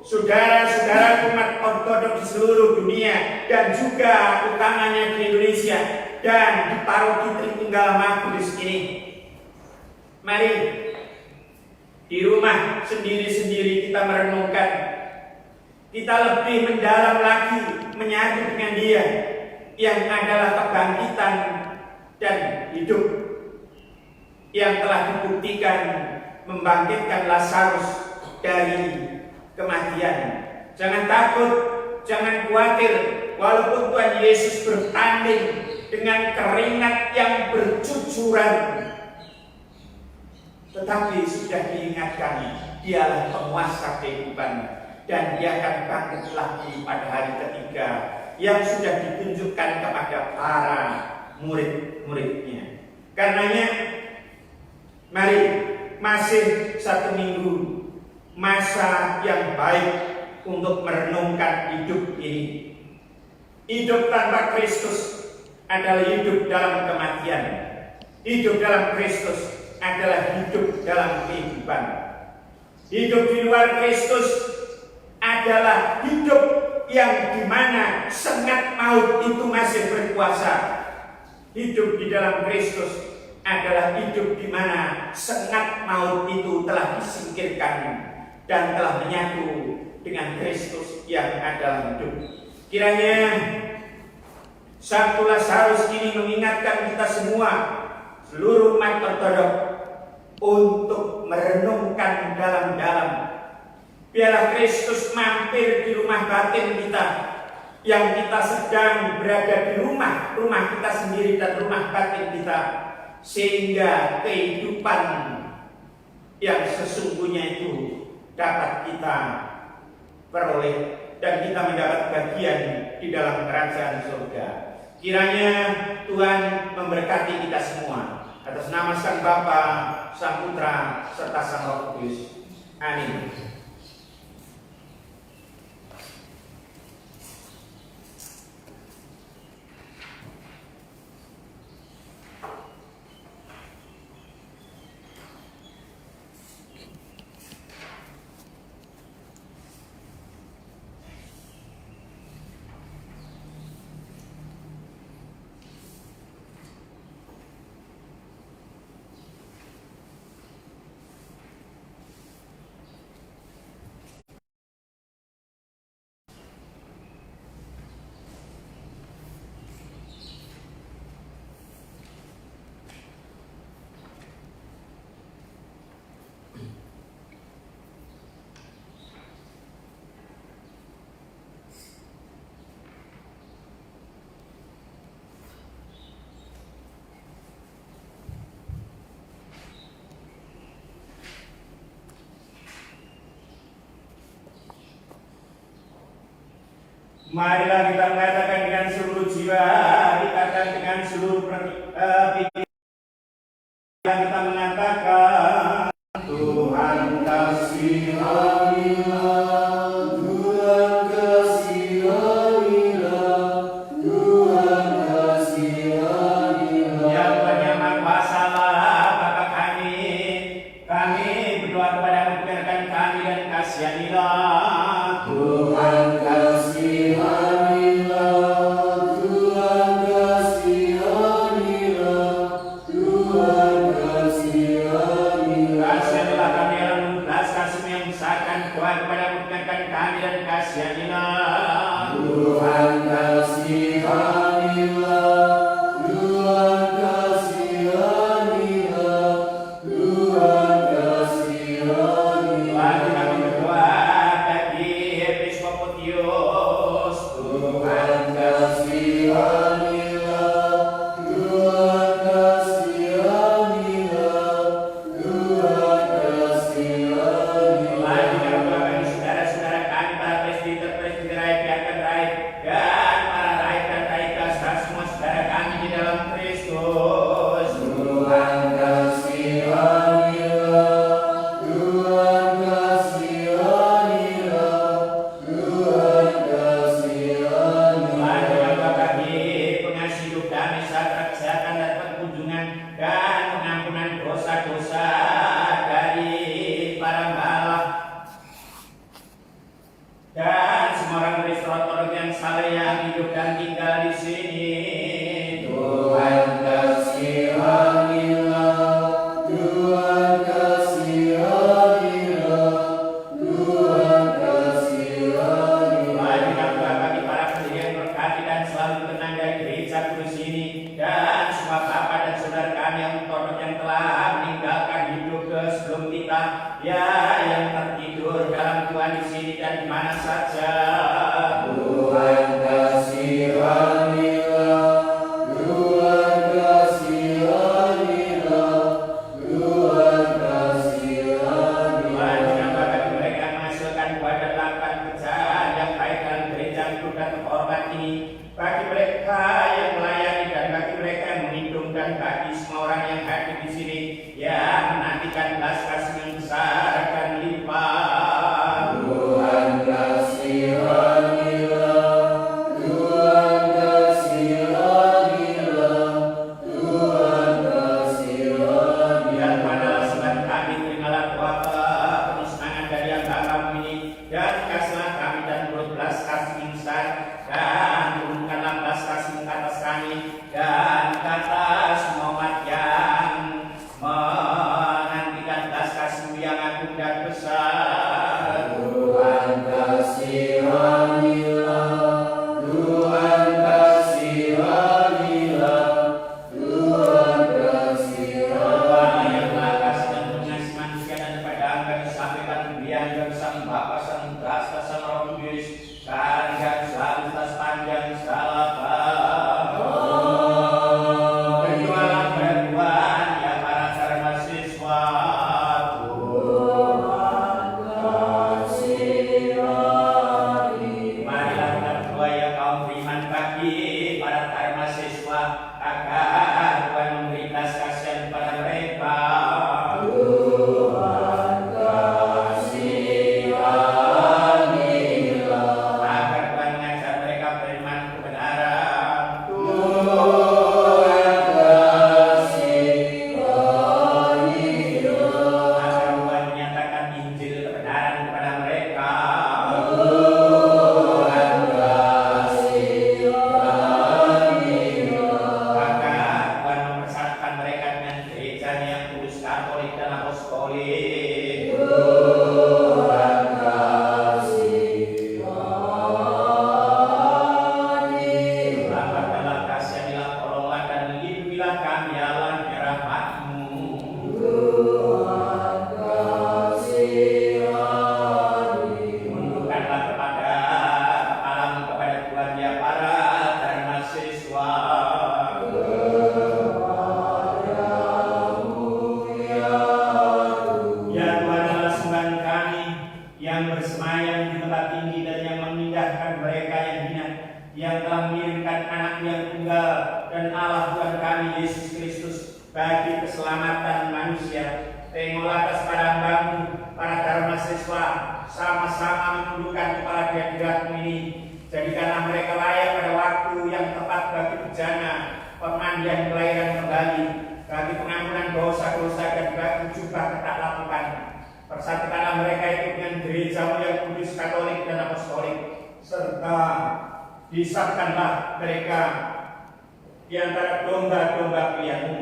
saudara-saudara umat Ortodok di seluruh dunia, dan juga utamanya di Indonesia dan di paroki Tritunggal Maha Kudus ini, mari di rumah sendiri-sendiri kita merenungkan, kita lebih mendalam lagi menyatu dengan Dia yang adalah kebangkitan dan hidup, yang telah dibuktikan membangkitkan Lazarus dari kematian. Jangan takut, jangan khawatir, walaupun Tuhan Yesus bertanding dengan keringat yang bercucuran, tetapi sudah diingatkan, dialah penguasa kehidupan, dan dia akan bangkit lagi pada hari ketiga yang sudah ditunjukkan kepada para murid-muridnya. Karenanya, mari, masih 1 minggu, masa yang baik untuk merenungkan hidup ini. Hidup tanpa Kristus adalah hidup dalam kematian. Hidup dalam Kristus adalah hidup dalam kehidupan. Hidup di luar Kristus adalah hidup yang dimana sengat maut itu masih berkuasa. Hidup di dalam Kristus adalah hidup di mana sengat maut itu telah disingkirkan dan telah menyatu dengan Kristus yang adalah hidup. Kiranya Sabtu Lazarus ini mengingatkan kita semua, seluruh umat Ortodok, untuk merenungkan dalam-dalam. Biarlah Kristus mampir di rumah batin kita, yang kita sedang berada di rumah kita sendiri dan rumah batin kita, sehingga kehidupan yang sesungguhnya itu dapat kita peroleh dan kita mendapat bagian di dalam kerajaan surga. Kiranya Tuhan memberkati kita semua. Atas nama Sang Bapa, Sang Putra, serta Sang Roh Kudus. Amin. Marilah kita mengatakan dengan seluruh jiwa, dikatakan dengan seluruh pikiran, kita mengatakan Tuhan kasihanilah, Tuhan kasihanilah, Tuhan kasihanilah. Ya Tuhan yang Maha Kuasa Bapa kami berdoa kepadamu, dengarkan kami dan kasihanilah. Tuhan kasihanilah, Tuhan kasihanilah, Tuhan kasihanilah. Kasihanilah kami dalam belas kasih yang besarkan Tuhan kepadamu, dengarkan kami dan kasihanilah. Tuhan kasihanilah, Tuhan kasihanilah, Tuhan kasihanilah. Mari kami berdoa bagi Episkop Putius. Tuhan kasihanilah, Tuhan kasihanilah, Tuhan kasihanilah. Mari kami berdoa bagi saudara-saudara kami, para presbiter raib, diakan raib, dan para raib dan raikas, dan semua saudara kami di dalam Kristus. Tuhan kasihanilah, Tuhan kasihanilah, Tuhan kasihanilah. Mari berdoa bagi pengasih hidup damai, sejahtera, kesehatan dan perkunjungan dan pengampunan dosa-dosa dari para balak dan semua orang restorator yang salah yang hidup dan tinggal di sini. Tuhan kasihanilah, Tuhan kasihanilah, Tuhan kasihanilah. Mari kita berdoa bagi para pendiri yang berkati dan selalu tenang dari gereja kudus ini, dan semua bapak dan saudara kami yang terhormat yang telah meninggalkan hidup sebelum kita, ya yang tertidur dalam Tuhan di sini dan di mana saja. Tuhan kasihanilah, Tuhan kasihanilah, Tuhan kasihanilah. Mari kita bagi mereka yang menghasilkan buah dan lakukan pekerjaan yang baik dalam gereja hidup dan terhormat ini, bagi mereka yang melayani dan bagi mereka yang menghidup, dan bagi semua orang yang hadir di sini yang menantikan belas kasih yang besar dan limpah. Tuhan kasihanilah, Tuhan kasihanilah, Tuhan kasihanilah. Biar pada sebab kami terimalah doa penuh semangat dari yang Bapa ini, dan kasihlah kami dan turut belas kasih yang besar, dan turunkanlah belas kasih ke atas kami dan ke atas semua umat yang menantikan belas kasih yang agung dan besar. Tuhan kasihanilah, Tuhan kasihanilah, Tuhan kasihanilah. Yang telah kasih dan mengasihi manusia dan kepada angka disampaikan kemuliaan dan sang Bapa, sang Putra, sang Roh Kudus, sekarang dan selalu sepanjang segala berdoalah kepada Tuhan ya para sarjana siswa. Tuhan kasihani. Marilah kita berdoa ya kaum beriman bagi para sarjana siswa, agar Tuhan memberi belas kasihan kepada mereka. Tuhan kasihanilah, agar bersemayam di tempat tinggi dan yang memindahkan mereka yang hina, yang telah mengirimkan anak yang tunggal dan Allah Tuhan kami Yesus Kristus bagi keselamatan manusia. Tengoklah atas pada hamba-Mu, para dharma siswa, sama-sama menundukkan kepala di hadirat-Mu ini. Jadikanlah mereka layak pada waktu yang tepat bagi bejana pemandian kelahiran kembali, bagi pengampunan dosa-dosa dan bagi jubah ketakwaan. Persatukanlah mereka itu dengan gereja-Mu yang kudus, katolik dan apostolik, serta disatukanlah mereka di antara domba-domba pilihan-Mu,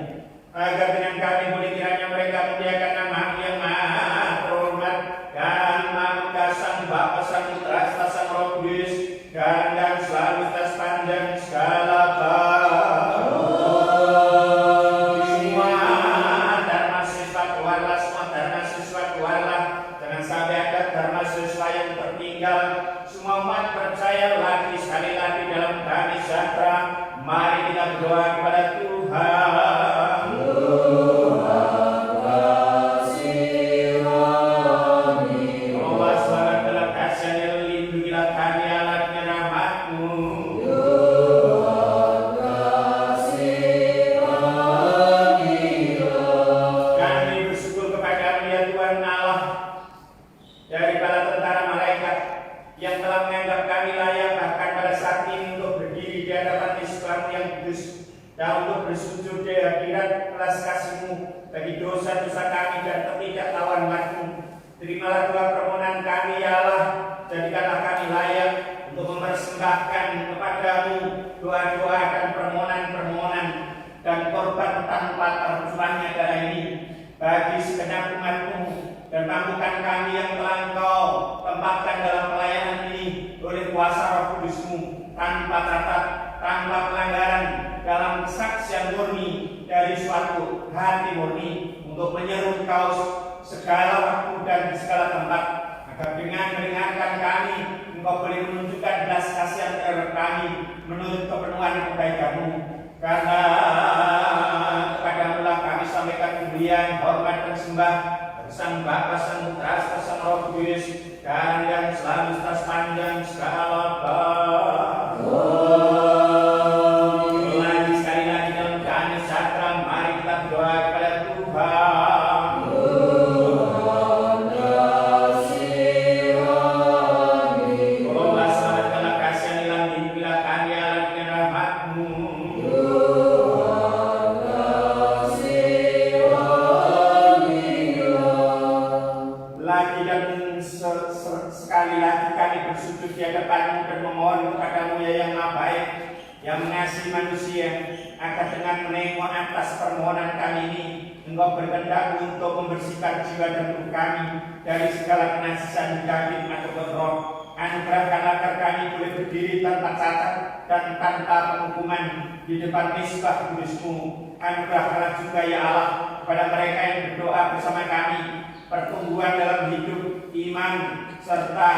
agar dengan kami boleh kiranya mereka memuliakan nama-Mu yang maha terhormat dan maha megah, Sang Bapa, Sang Putra, Sang Roh Kudus, dan selalu tas panjang segala semua dharma siswa keluarlah, semua dharma siswa keluarlah, jangan sampai ada dharma siswa yang tertinggal. Semua umat percaya lagi sekali lagi dalam damai sejahtera. Mari kita berdoa kepada Tuhan. Dan untuk bersujud di hadirat kelas kasih-Mu bagi dosa-dosa kami dan ketidaktahuan-Mu. Terimalah doa permohonan kami ya Allah, jadikanlah kami layak untuk mempersembahkan kepada-Mu doa-doa dan permohonan-permohonan dan korban tanpa tercurahnya darah ini bagi segenap umat-Mu, dan mampukan kami yang telah Engkau tempatkan dalam pelayanan ini oleh kuasa Roh Kudus-Mu tanpa cacat, tanpa pelanggaran, dalam kesaksian murni dari suatu hati murni untuk menyeru Engkau segala waktu dan di segala tempat, agar dengan mendengarkan kami Engkau boleh menunjukkan belas kasihan terhadap kami menurut kepenuhan kebaikan-Mu. Karena kepadamu lah kami sampaikan pujian, hormat dan sembah dari Sang Bapa, Sang Putra, Sang Roh Kudus, dan yang selalu sepanjang segala sekali lagi kami bersujud di hadapan-Mu dan memohon kepada-Mu ya yang Maha Baik, yang mengasihi manusia, agar dengan menengok atas permohonan kami ini Engkau berkehendak untuk membersihkan jiwa dan tubuh kami dari segala kenajisan daging ataupun roh. Anugerahkanlah agar kami boleh berdiri tanpa cacat dan tanpa penghukuman di depan misbah kudus-Mu. Anugerahkanlah juga ya Allah kepada mereka yang berdoa bersama kami pertumbuhan dalam hidup, iman, serta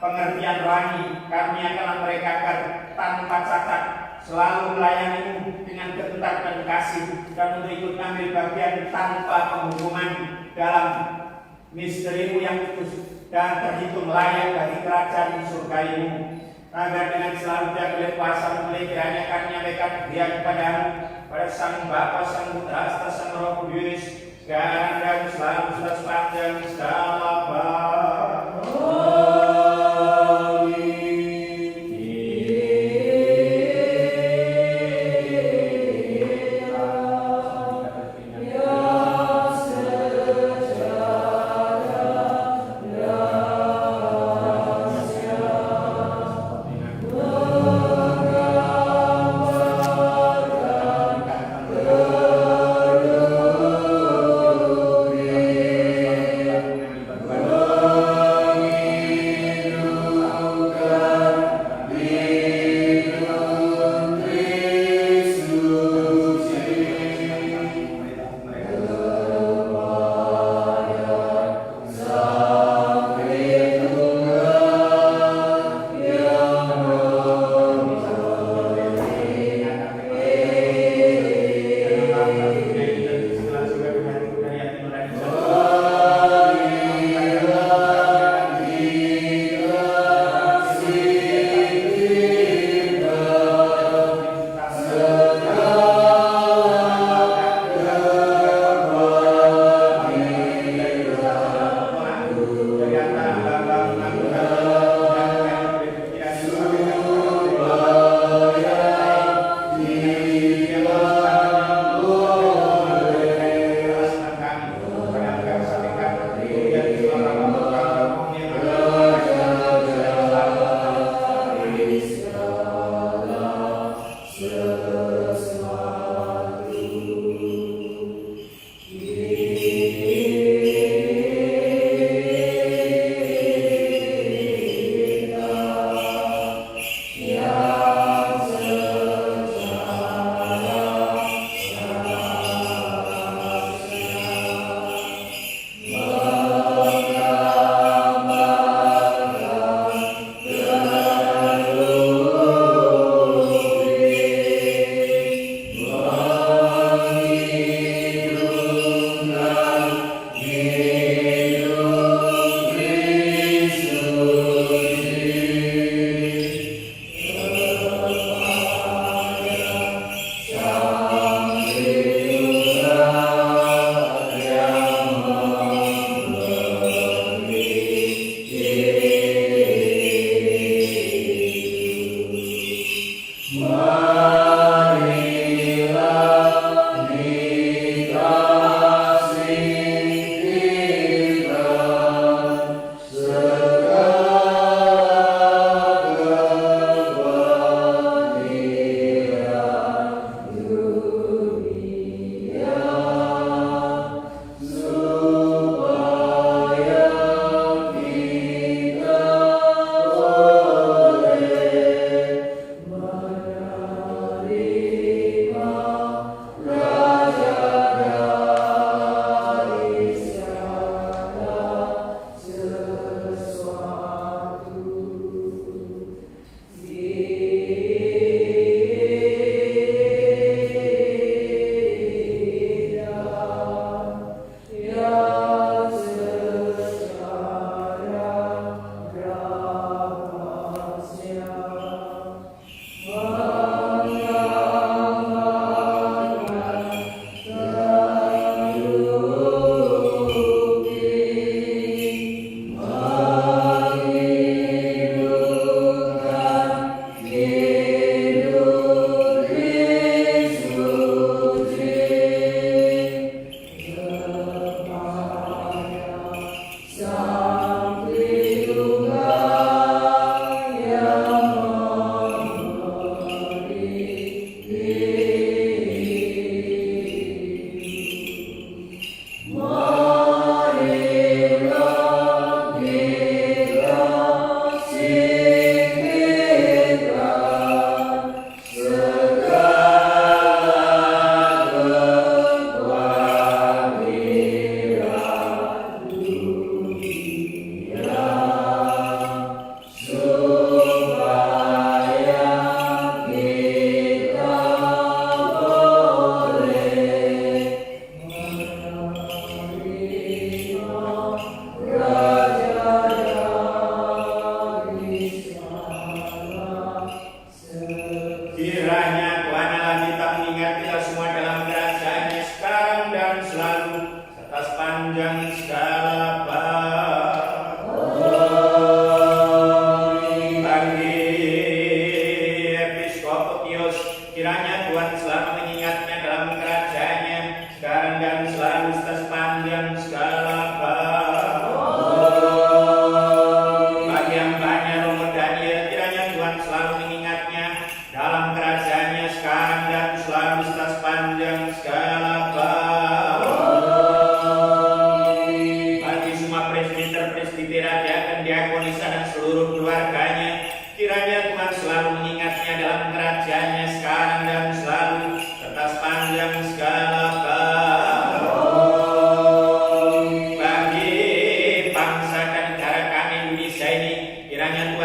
pengertian rohani. Karuniakanlah mereka agar tanpa cacat selalu melayani-Mu dengan kehendak dan kasih, dan untuk ikut ambil bagian tanpa penghukuman dalam misteri-Mu yang kudus dan terhitung layak bagi kerajaan surga-Mu. Agar dengan selalu Dia boleh kuasa memulai kiranya kami menyampaikan dia kepada-Mu, pada Sang Bapa, Sang Putra, Sang Roh Kudus, dan selalu sepanjang segala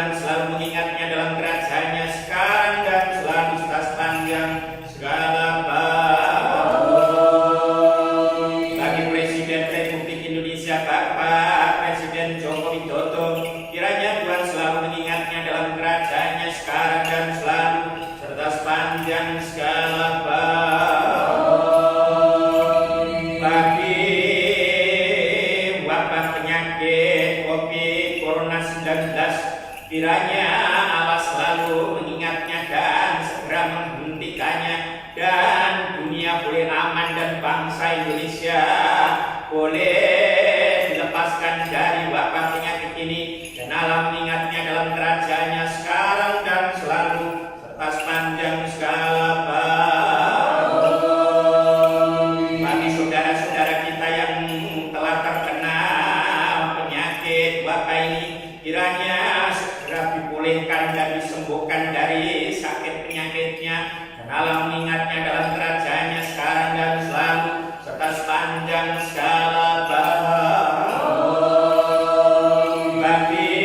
Tuhan selalu mengingatnya dalam kerajaan-Nya sekarang dan selalu sepanjang segala bagi Presiden Republik Indonesia Bapak Presiden Joko Widodo, kiranya Tuhan selalu mengingatnya dalam kerajaan-Nya sekarang dan selalu serta sepanjang segala bagi wabah penyakit COVID Corona-19, kiranya Allah selalu mengingatnya dan segera menghentikannya, dan dunia boleh aman dan bangsa Indonesia boleh dilepaskan dari wabah penyakit ini, dan Allah mengingatnya dalam kerajaan-Nya sekarang dan selalu serta sepanjang segala bagi saudara-saudara kita yang telah terkena penyakit wabah ini, kiranya segera dipulihkan dan disembuhkan dari sakit penyakitnya, dan Allah mengingatnya dalam kerajaan-Nya sekarang dan selalu serta sepanjang segala bagi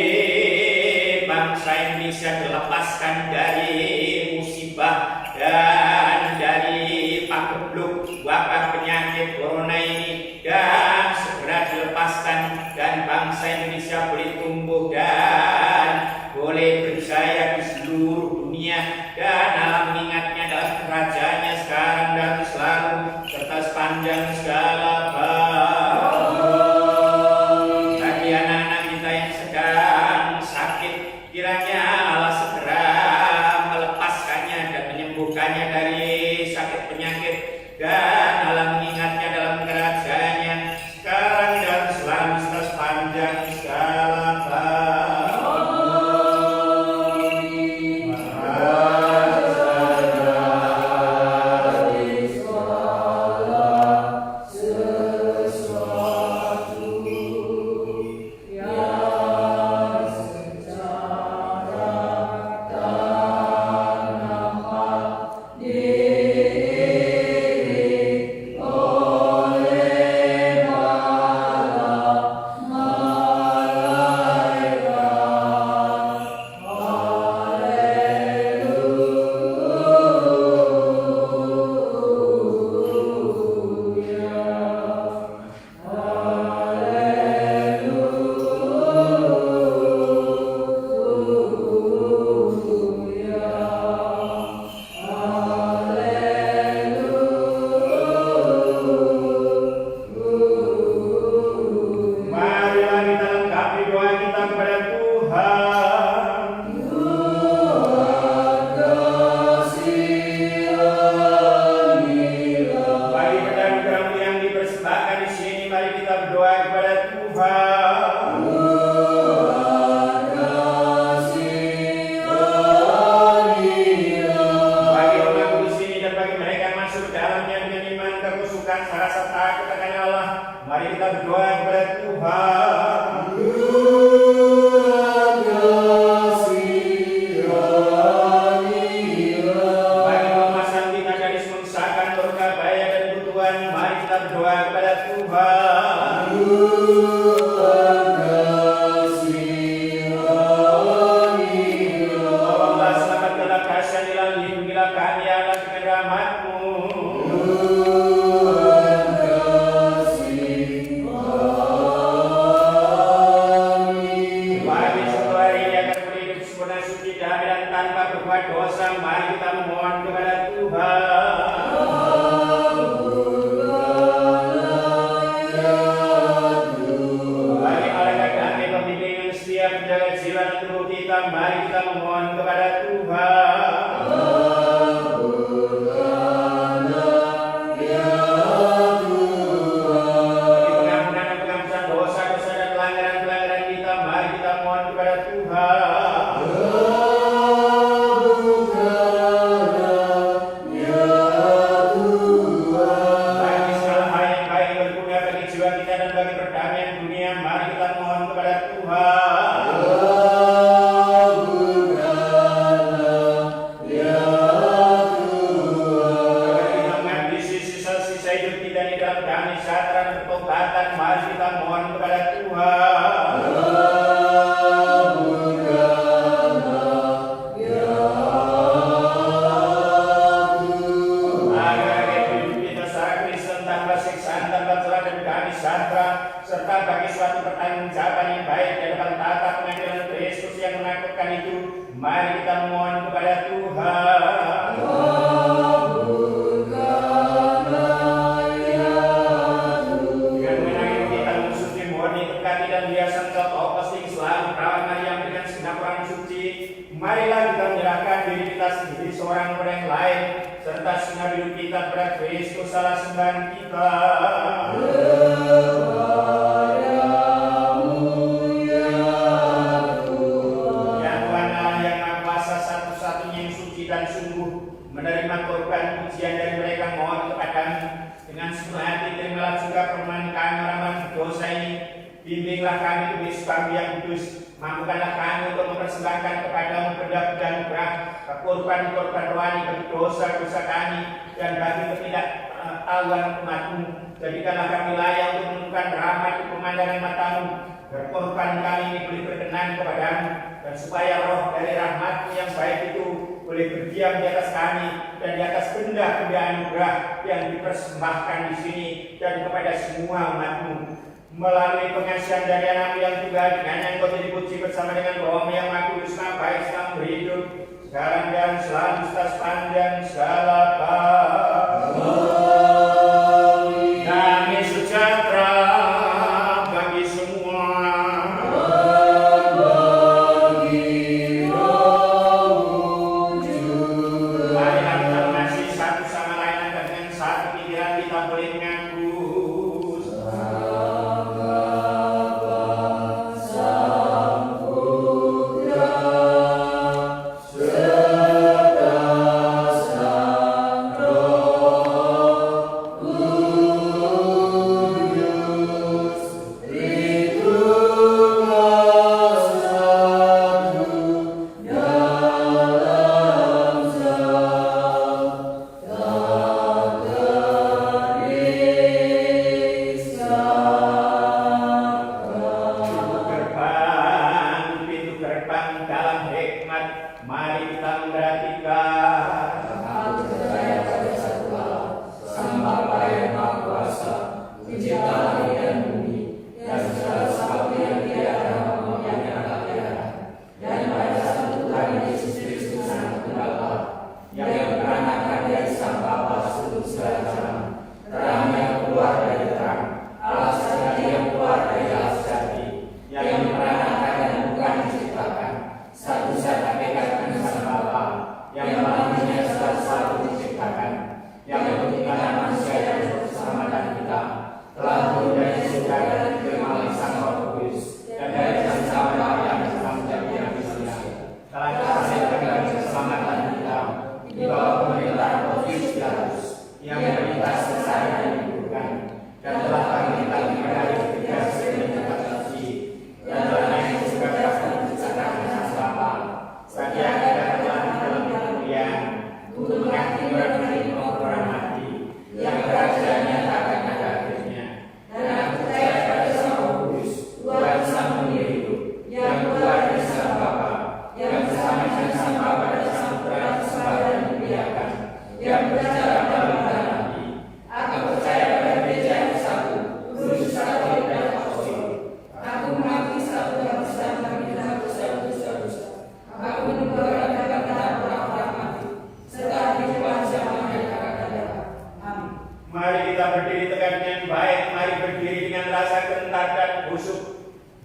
bangsa Indonesia dilepaskan dari musibah dan dari pagebluk wabah penyakit corona ini, dan segera dilepaskan, dan bangsa Indonesia boleh tumbuh dan boleh berjaya di seluruh dunia, dan Allah mengingatnya dalam kerajaan-Nya sekarang dan selalu serta sepanjang segala bagi anak-anak kita yang sedang sakit, kiranya Allah segera melepaskannya dan menyembuhkannya dari sakit penyakit, dan Allah mengingatnya dalam kerajaan-Nya sekarang dan selalu serta sepanjang segala Mari kita mohon kepada Tuhan. yang menakutkan itu, mari kita mohon kepada Tuhan. Dengan mengenai kita mensuci murni berkati dan biasa engkau pasti selalu perawat Maryam dengan segenap orang suci. Marilah kita menyerahkan diri kita sendiri seorang kepada yang lain, serta segenap hidup kita kepada Kristus salah sembahan kita. Dan sungguh menerima korban pujian dari mereka, mohon kepadamu dengan sepenuh hati terimalah juga permohonan kami orang berdosa ini. Bimbinglah kami demi kami yang kudus, mampukanlah kami untuk mempersembahkan kepadamu benda-benda anugerah, korban-korban rohani bagi dosa-dosa kami dan bagi ketidaktahuan umatmu. Jadikanlah kami layak untuk menemukan rahmat di pemandangan matamu, berkorban kami ini boleh berkenan kepadamu, dan supaya roh dari rahmatmu yang baik itu boleh berdiam di atas kami dan di atas benda-benda anugerah yang dipersembahkan di sini dan kepada semua umatmu. Melalui pengasihan dari anakmu yang juga dengan yang kau dipuji bersama dengan Roh yang Maha Kudus, baik sekarang berhidup, sekarang dan selalu sepanjang segala damai sejahtera bagi semua.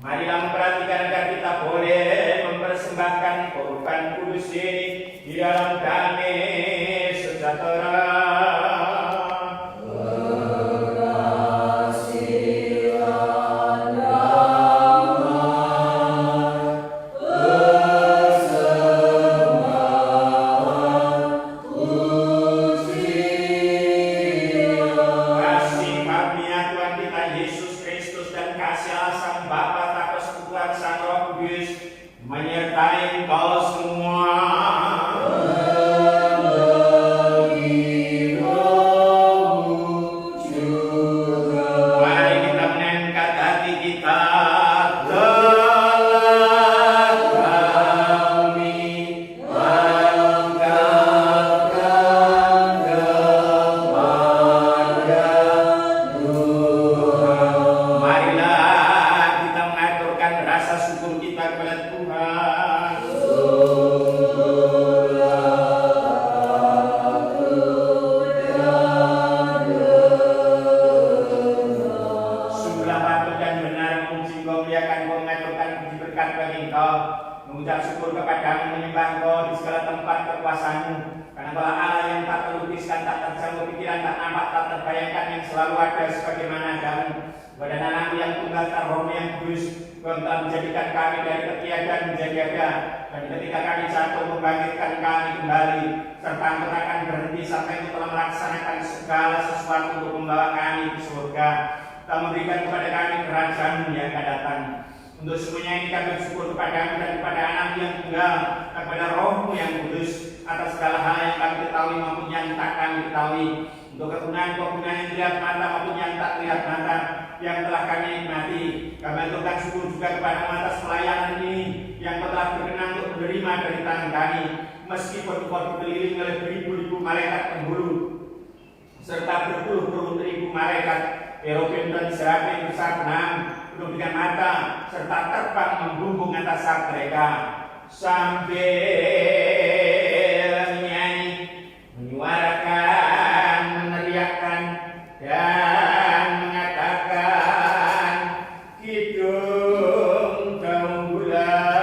Marilah memperhatikan agar kita boleh mempersembahkan korban kudus ini di dalam damai sejahtera. Menyertai kau semua. Mari kita mengangkat hati kita. Telah kami mengangkatkan kepada Tuhan. Marilah kita mengaturkan rasa syukur kita kepada Tuhan. mengucap syukur kepadamu, menyembah Engkau di segala tempat kekuasaan-Mu. Karena Engkaulah Allah yang tak terlukiskan, tak terjangkau pikiran, tak nampak, tak terbayangkan, yang selalu ada sebagaimana adamu. Pada anakmu yang tunggal, tak Roh yang kudus, Engkau telah menjadikan kami dari ketiadaan menjadi ada. Dan ketika kami jatuh, membangkitkan kami kembali, serta Engkau akan berhenti sampai Engkau telah melaksanakan segala sesuatu untuk membawa kami ke surga. Telah memberikan kepada kami kerajaan yang akan datang. Untuk semuanya ini kami bersyukur kepadamu dan kepada Anak yang tunggal, dan kepada Roh-Mu yang kudus, atas segala hal yang kami ketahui maupun yang tak kami ketahui. Untuk kegunaan-kegunaan yang terlihat mata maupun yang tak terlihat mata, yang telah kami nikmati. Kami aturkan syukur juga kepada atas pelayanan ini, yang telah berkenan untuk menerima dari tangan kami. Meskipun Engkau dikelilingi oleh beribu-ribu malaikat penghulu, serta berpuluh-puluh ribu malaikat, Kerubim dan Serafim besar enam, penuh dengan mata, serta terbang membumbung atas sayap mereka, sambil menyanyi, menyuarakan, meneriakkan, dan mengatakan, Kidung Keunggulan.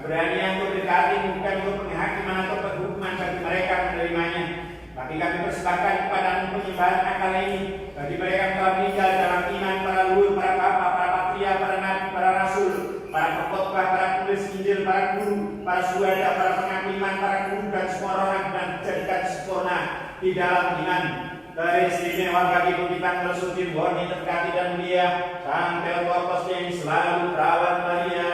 Keberanian untuk mendekati bukan untuk penghakiman atau penghukuman tapi kami persembahkan kepada penyembahan akal ini bagi mereka yang telah meninggal dalam iman, para leluhur, para bapa, para patria, para nabi, para rasul, para pengkhotbah, para penulis Injil, para guru, para syuhada, para pengaku iman, para guru dan semua orang dan dijadikan sempurna di dalam iman. Teristimewa bagi kita Rasul Warni terkati dan mulia Sang Theotokos yang selalu perawat Maria.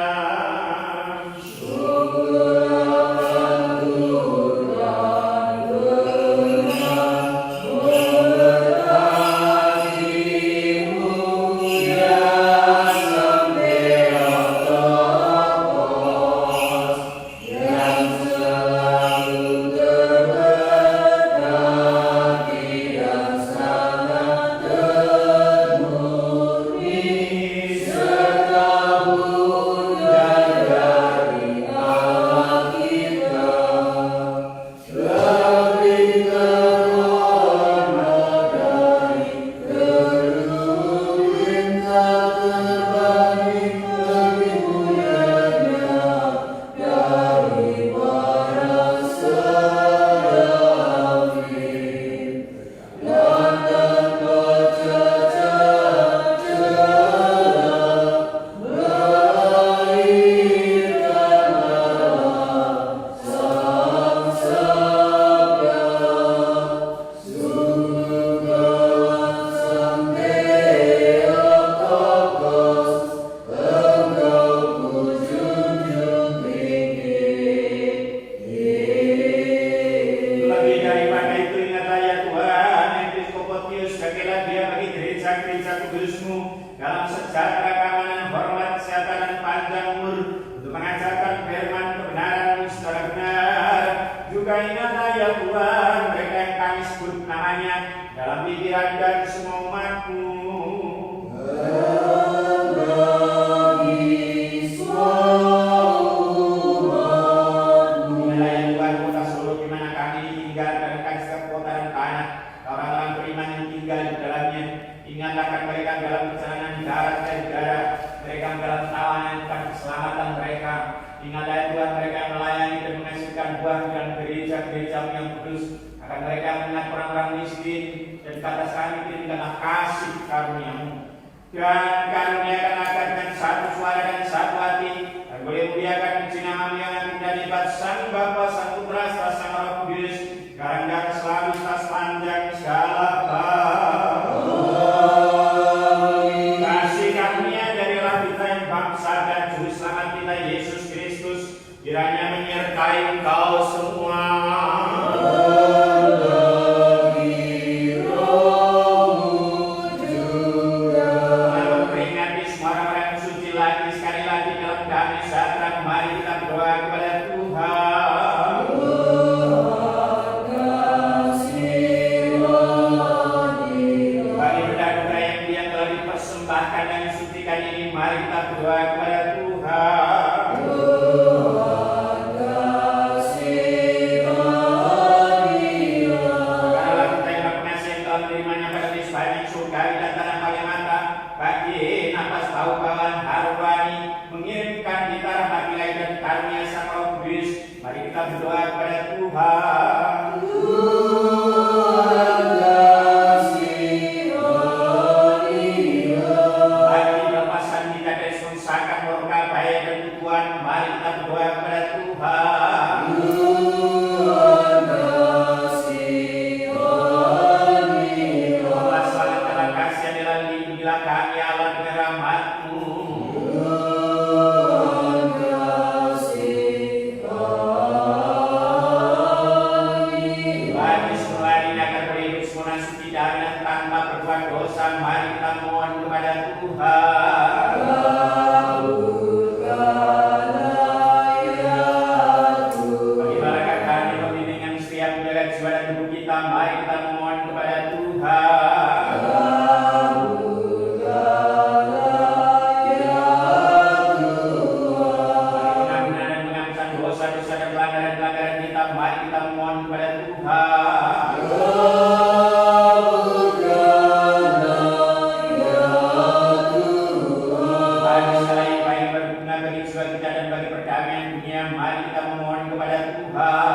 Mari kita memohon kepada Tuhan.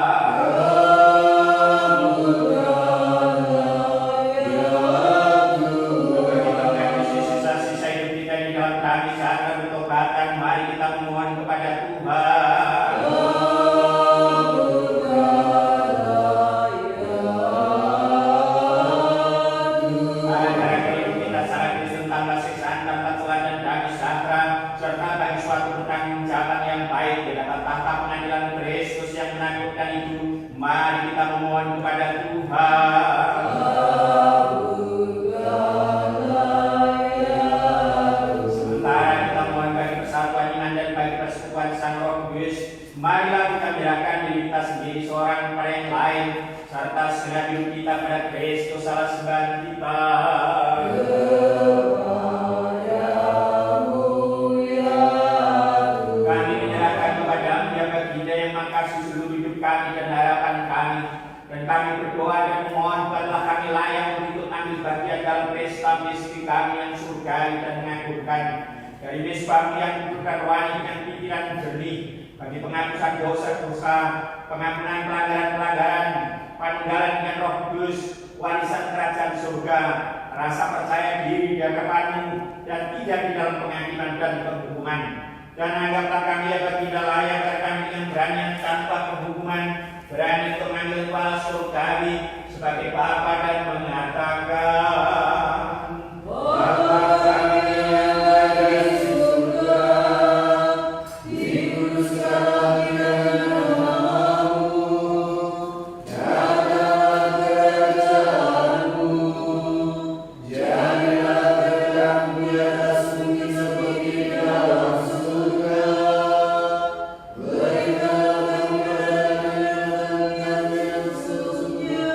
kepada Tuhan. Sementara kita mohon bagi persatuan iman dan bagi persekutuan Sang Roh Kudus, marilah kita menyerahkan diri kita sendiri seorang kepada yang lain, serta serahkan hidup kita pada Kristus Allah Sembahan kita. Kami menyerahkan kepada-Mu ya Baginda yang mengasihi seluruh hidup kami dan harapan kami, dan kami berdoa dan memohon buatlah kami layak untuk ambil bagian dalam pesta misteri kami yang surgawi dan mengagumkan. Dari mezbah yang bukan rohani dengan pikiran jernih, bagi penghapusan dosa-dosa, pengampunan pelanggaran-pelanggaran, peninggalan dengan Roh Kudus, warisan kerajaan surga, rasa percaya diri di hadapan-Mu, dan tidak di dalam penghakiman dan penghukuman. Dan anggaplah kami ya Baginda layak agar kami dengan berani yang tanpa penghukuman, berani untuk mengambil kuasa surgawi sebagai Bapa dan mengatakan, Bapa kami yang ada di surga, dikuduskanlah nama-Mu, datanglah kerajaan-Mu, jadilah kehendak-Mu di atas bumi seperti di dalam surga. Berikanlah kami kami yang sesungguhnya,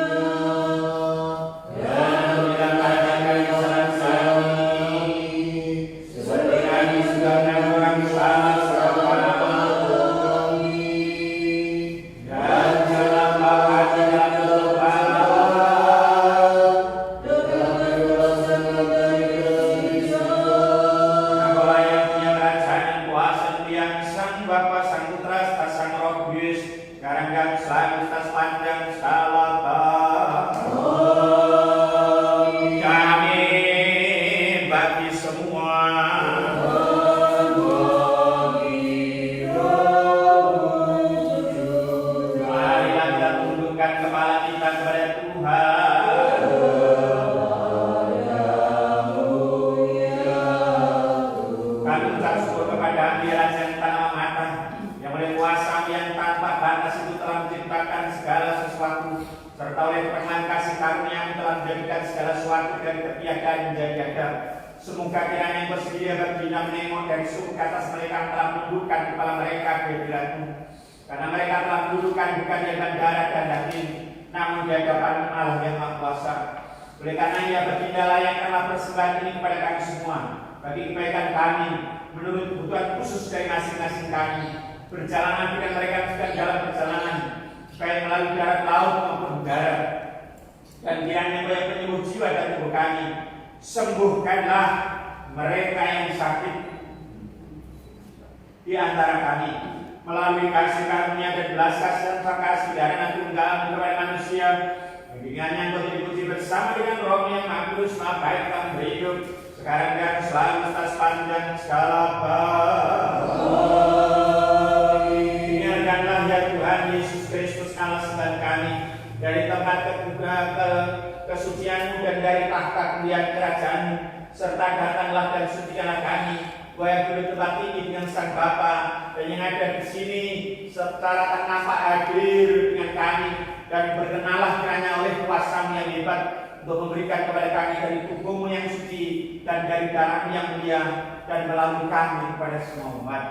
dan hilangkan kami kesalahan kami, seperti kami juga mengampuni salah kami, dan janganlah kami dalam kegelapan, tetapi bebaskanlah dari kebinasaan. Engkaulah yang punya kerajaan dan kuasa dan yang Sang Bapa, Sang Putra, serta Sang Roh Kudus, sekarang dan selalu sepanjang segala kami bagi semua. Marilah kita tundukkan kepala kita kepada Tuhan. Kami ucap syukur kepada Dia Raja yang tanah mata, yang oleh kuasa yang tanpa batas itu telah menciptakan segala sesuatu, serta oleh perkenan kasih karunia-Mu telah menjadikan segala sesuatu dari ketiadaan menjadi ada. Semoga kiranya yang bersedia Baginda menengok dari surga atas mereka yang telah menundukkan kepala mereka ke hadirat-Mu, karena mereka telah menundukkan bukan di hadapan darah dan daging, namun di hadapan Allah yang Maha Kuasa. Oleh karena ya Baginda, layakkanlah persembahan ini kepada kami semua, bagi kebaikan kami, menurut kebutuhan khusus dari masing-masing kami. Perjalanan dengan mereka juga dalam perjalanan, baik melalui darat, laut maupun udara. Dan kiranya Engkau yang penyembuh jiwa dan tubuh kami, sembuhkanlah mereka yang sakit di antara kami, melalui kasih karunia dan belas kasihan kasih darah Tunggal kepada manusia. Dengannya Engkau dipuji bersama dengan Roh yang Maha Kudus, Maha Baik dan berhidup, sekarang dan selalu sepanjang segala Biarkanlah ya Tuhan Yesus Kristus Allah Sembahan kami, dari tempat kesucian-Mu dan dari tahta kemuliaan kerajaan-Mu, serta datanglah dan sucikanlah kami, yang boleh tempat ini dengan Sang Bapa, dan yang ada di sini secara tak nampak hadir dengan kami, dan berkenalah kiranya oleh kuasa-Mu yang hebat untuk memberikan kepada kami dari tubuh-Mu yang suci dan dari darah-Mu yang mulia, dan melalui kami kepada semua umat.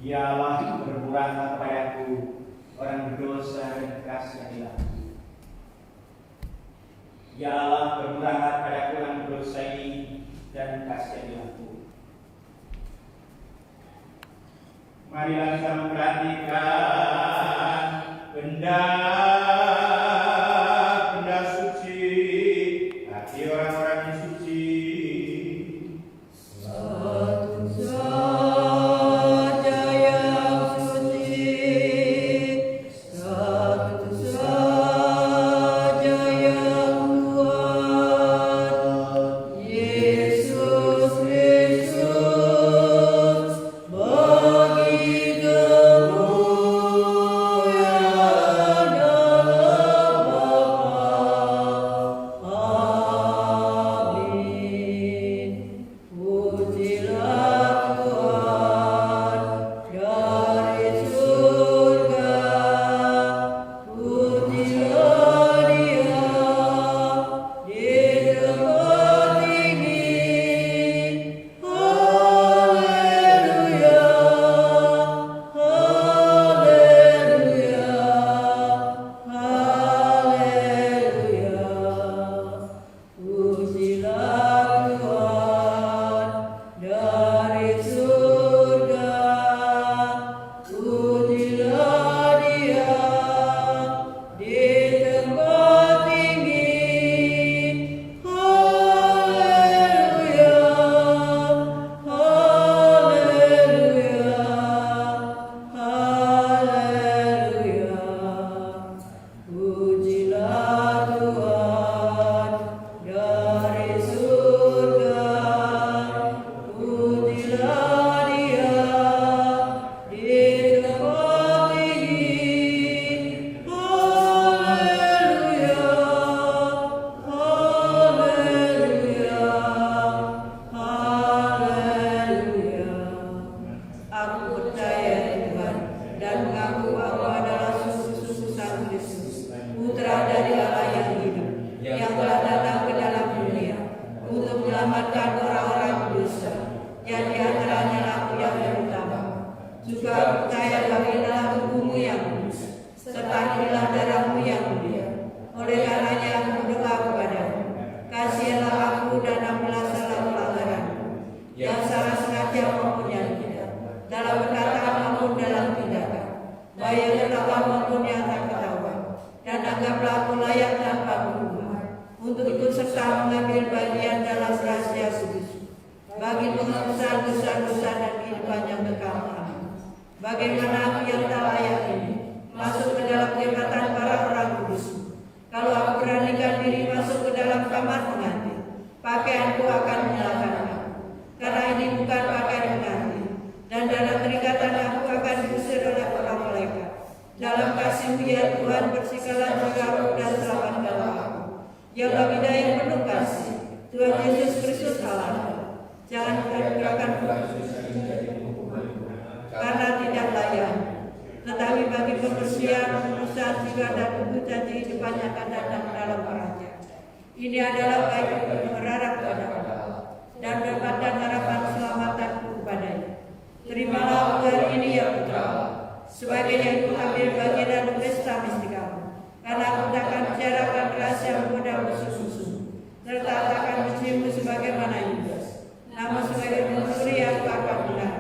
Ya Allah, bermurahlah kepadaku, orang berdosa dan kasihanilah. Ya Allah, bermurahlah kepadaku orang berdosa ini dan kasihanilah. Marilah kita memperhatikan benda suci, hati orang-orang yang suci. Bagi kamu berusaha mengambil bagian dalam rahasia kudus bagi pengampunan dosa-dosa dan kehidupan yang kekal. Amin. Bagaimana aku yang tak layak ini masuk ke dalam jabatan para orang kudus? Kalau aku beranikan diri masuk ke dalam kamar pengantin, pakaianku akan menyalakan aku. Karena ini bukan pakaian pengantin, dan dalam terikat aku akan diusir oleh para malaikat. Dalam kasih-Mu ya Tuhan, bersihkanlah jiwaku dan selamatkanlah aku. Ya Baginda yang penuh kasih, Tuhan Yesus Kristus Allah, jangan pergerakan karena tidak layak. Tetapi bagi pembersihan, penebusan jiwa dan tubuh dan kehidupan yang akan datang dalam Raja. Ini adalah baik untuk berharap kepada Allah dan berpandang harapan keselamatanku kepadanya. Terimalah aku hari ini ya Putra Allah, sebagai yang mengambil bagian dalam pesta mistikamu. Karena aku takkan bicarakan rahasia kepada musuh-musuh, serta takkan menciummu sebagaimana Yudas. Namun sebagai pencuri aku akan benar.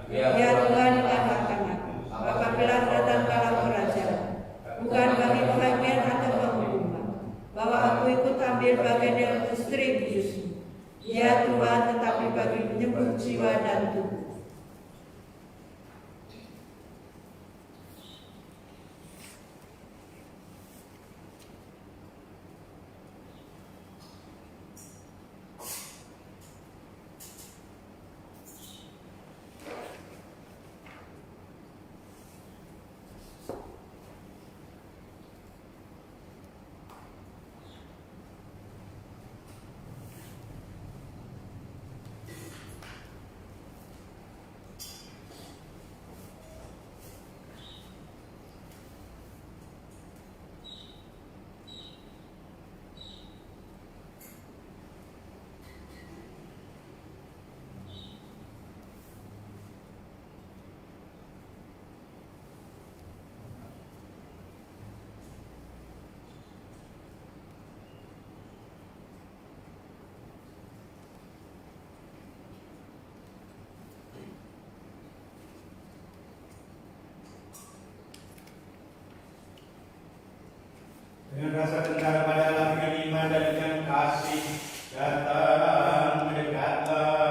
Ya Tuhan, katakan aku apabila datang dalam kerajaan, bukan bagi penghakiman atau penghukuman, bahwa aku ikut ambil bagian dalam istri kudus-Mu. Ya Tuhan, tetapi bagi penyembuh jiwa dan tubuh. Dengan rasa gentar pada Allah, dengan iman dan dengan kasih, datang mendekatlah.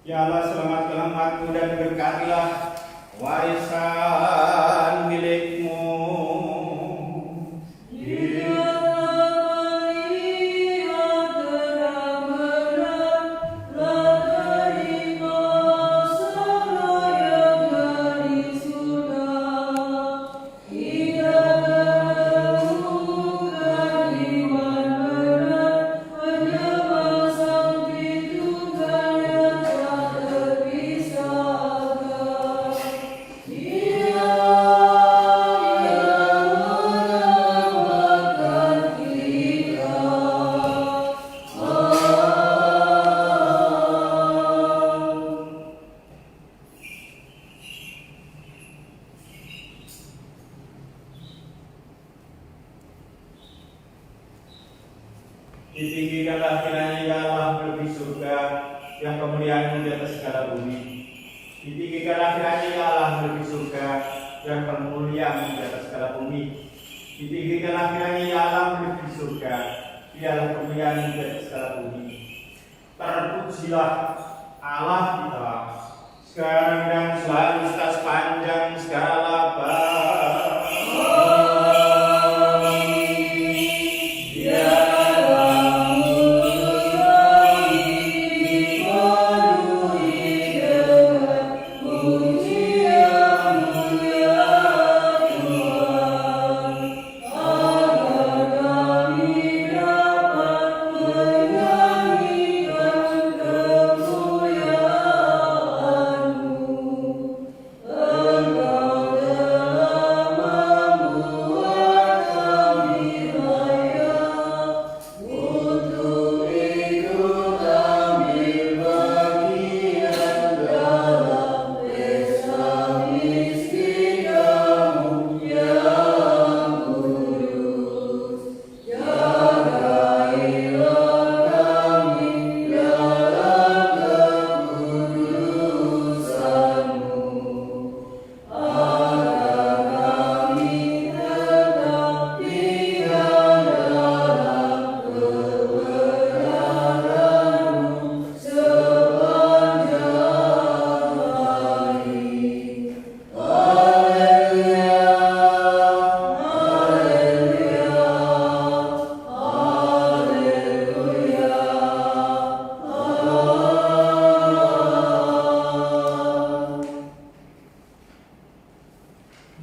Ya Allah, selamatkanlah umat-Mu dan berkatilah warisan milik-Mu. Thank you. Ditinggikanlah kiranya ya Allah menuju surga, yang kemuliaan di atas segala bumi. Ditinggikanlah kiranya ya Allah menuju surga, yang kemuliaan di atas segala bumi. Ditinggikanlah kiranya ya Allah menuju surga, dialah kemuliaan di atas segala bumi. Terpujilah Allah kita, sekarang dan selalu sepanjang segala abad.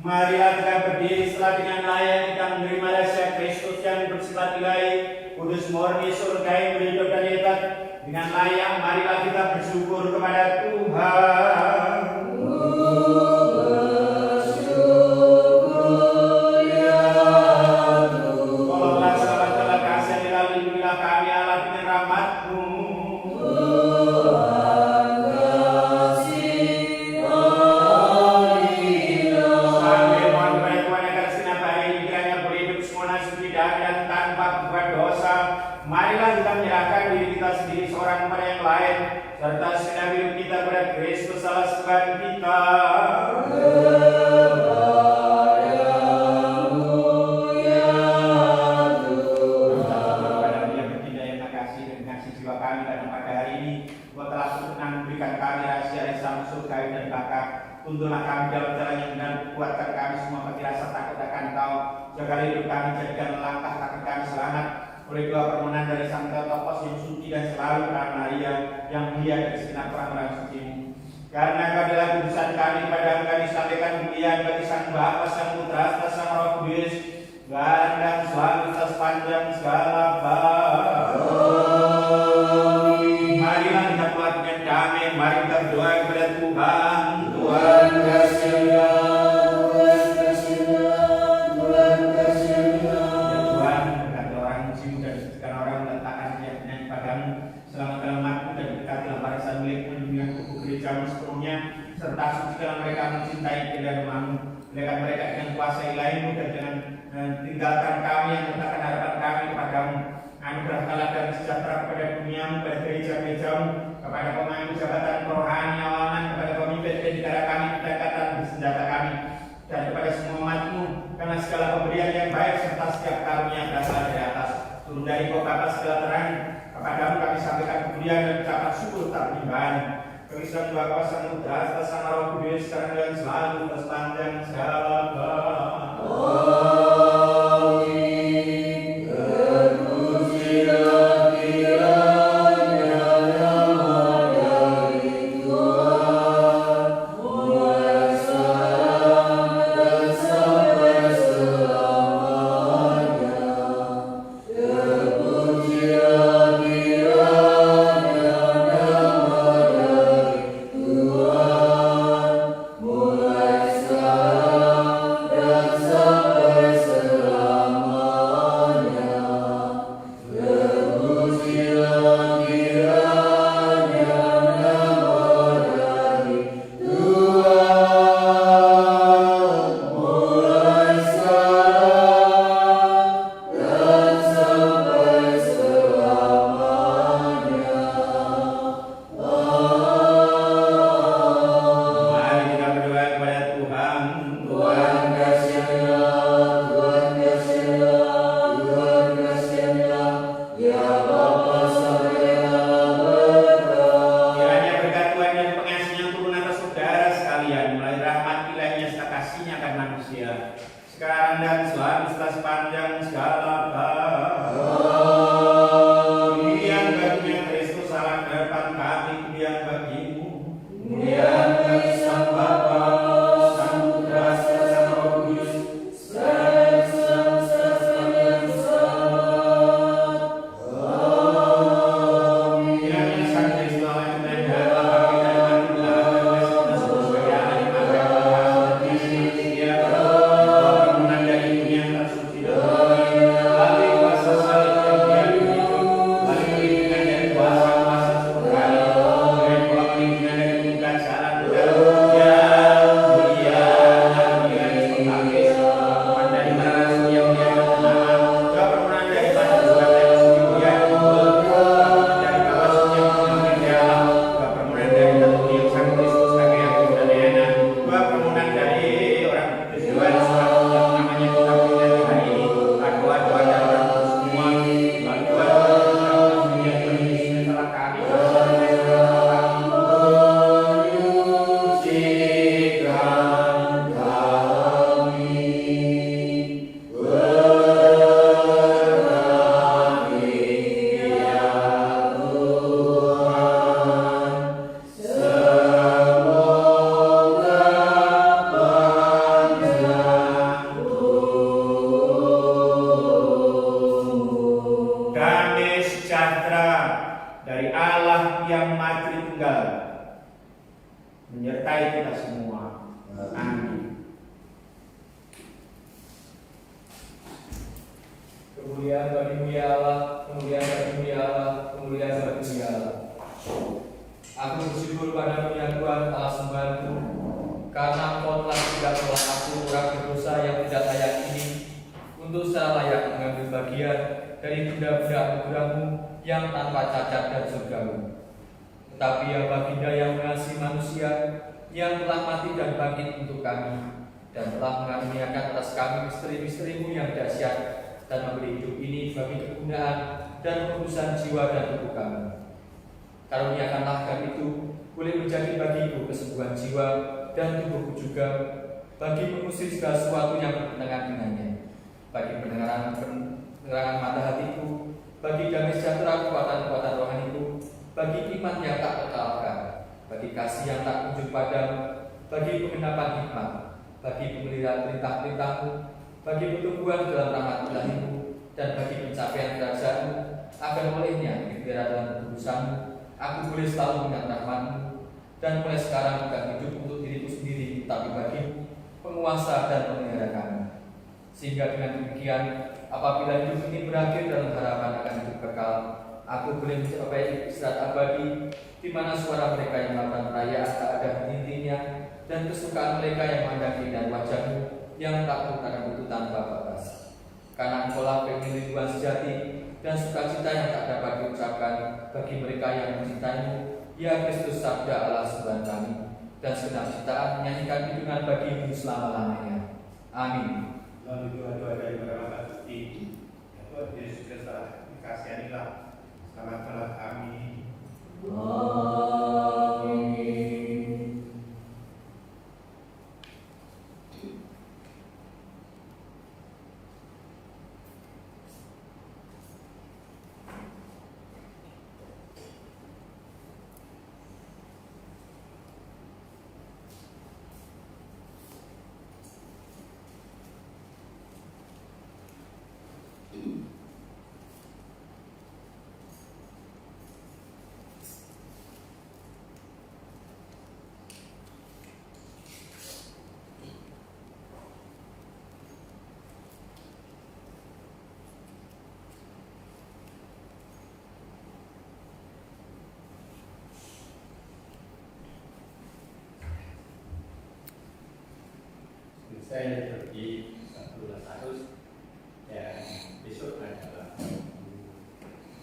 Marilah kita berdiri setelah dengan layak kita menerima rahasia Kristus yang bersifat ilahi, kudus, murni, surgawi, berhidup dan hebat. Dengan layak marilah kita bersyukur kepada Tuhan. Tolonglah segala kasih yang dilalui, lindungilah kami Allah dengan rahmat-Mu. Marilah kita menyerahkan diri kita sendiri seorang kepada yang lain, serta segenap hidup kita kepada Kristus Allah Tuhan kita. Kepada Dia bertindak yang kasih dan kasih jiwa kami karena pada hari ini Engkau telah berkenan memberikan kami rahasia surgawi dan bakat. Tuntunlah kami dalam jalan yang benar, kuatkan kami semua bagi rasa takut akan Engkau. Jaga hidup kami, jadikan langkah kaki kami selamat. Oleh doa permohonan dari Sang Theotokos yang suci dan selalu Bikira Maria yang mulia dari segenap orang-orang suci-Mu. Karena Engkau adalah kudusan kami, pada kami sampaikan kemuliaan bagi Sang Bapa, Sang Putra, Sang Roh Kudus, dan selalu sepanjang segala abad. Marilah kita keluar dengan damai, mari kita berdoa kepada Tuhan. Tuhan kasih serta sucikanlah mereka mencintai dan rumah-Mu. Berikan mereka dengan kuasa ilahi-Mu dan jangan tinggalkan kami yang meletakkan harapan kami kepadamu. Anugerahkanlah dan sejahtera kepada dunia-Mu, kepada gereja-gereja-Mu, kepada pemain jabatan kerohanian, kepada pemimpin dan negara kami, pendekatan bersenjata kami, dan kepada semua umat-Mu, karena segala pemberian yang baik serta setiap karunia berasal dari atas. Turun dari Kau Bapa segala terang, kepadamu kami sampaikan kemuliaan dan ucapan syukur tak berimbang. Kristus Bapa, Sang Putra, Sang Roh Kudus, sekarang dan selalu sepanjang segala abad. Amin. Terpujilah kiranya nama dari Tuhan, mulai sekarang dan sampai selamanya. Terpujilah kiranya nama mulai sekarang dan sampai bagimu ya Allah, kemuliaan bagimu ya Allah, kemuliaan bagimu ya Allah. Aku bersyukur padamu ya Tuhan Allah sembahanku, karena Engkau telah tidak menolak aku orang berdosa yang tidak layak ini untuk secara layak mengambil bagian dari benda-benda anugerah-Mu yang tanpa cacat dan surgawi. Tetapi ya baginda yang mengasihi manusia, yang telah mati dan bangkit untuk kami, dan telah mengaruniakan atas kami misteri-misteri-Mu yang dahsyat, dan memberi hidup ini bagi kegunaan dan penebusan jiwa dan tubuh kami. Karuniakanlah kami itu boleh menjadi bagiku kesembuhan jiwa dan tubuhku juga, bagi mengusir segala sesuatu yang bertentangan dengannya, bagi penerangan mata hatiku, bagi damai sejahtera kekuatan-kekuatan rohaniku, bagi iman yang tak terkalahkan, bagi kasih yang tak kunjung padam, bagi pengenapan hikmat, bagi pemeliharaan perintah-perintah-Mu, bagi pertumbuhan dalam rahmat ilahi-Mu, dan bagi pencapaian kerajaan-Mu, agar olehnya dipelihara dalam kekudusan-Mu, aku boleh selalu mengingat rahmat-Mu, dan mulai sekarang bukan hidup untuk diriku sendiri, tapi bagi-Mu, penguasa dan pemelihara kami. Sehingga dengan demikian, apabila hidup ini berakhir dalam harapan akan hidup kekal, aku boleh mencapai istirahat abadi, di mana suara mereka yang melakukan perayaan tak ada henti-hentinya, dan kesukaan mereka yang memandang keindahan wajah-Mu yang tak merupakan itu tanpa batas. Karena Engkaulah penghidupan sejati dan sukacita yang tak dapat diucapkan bagi mereka yang mencintai-Mu, ya Kristus Sabda Allah Tuhan kami, dan segenap ciptaan menyanyikan hidungan bagi-Mu selama-lamanya. Amin. Lalu doa-doa dari mereka Gusti, ya Tuhan Yesus Kristus, dikasihanilah, selamatkanlah kami. Amin. Saya pergi 11 hari.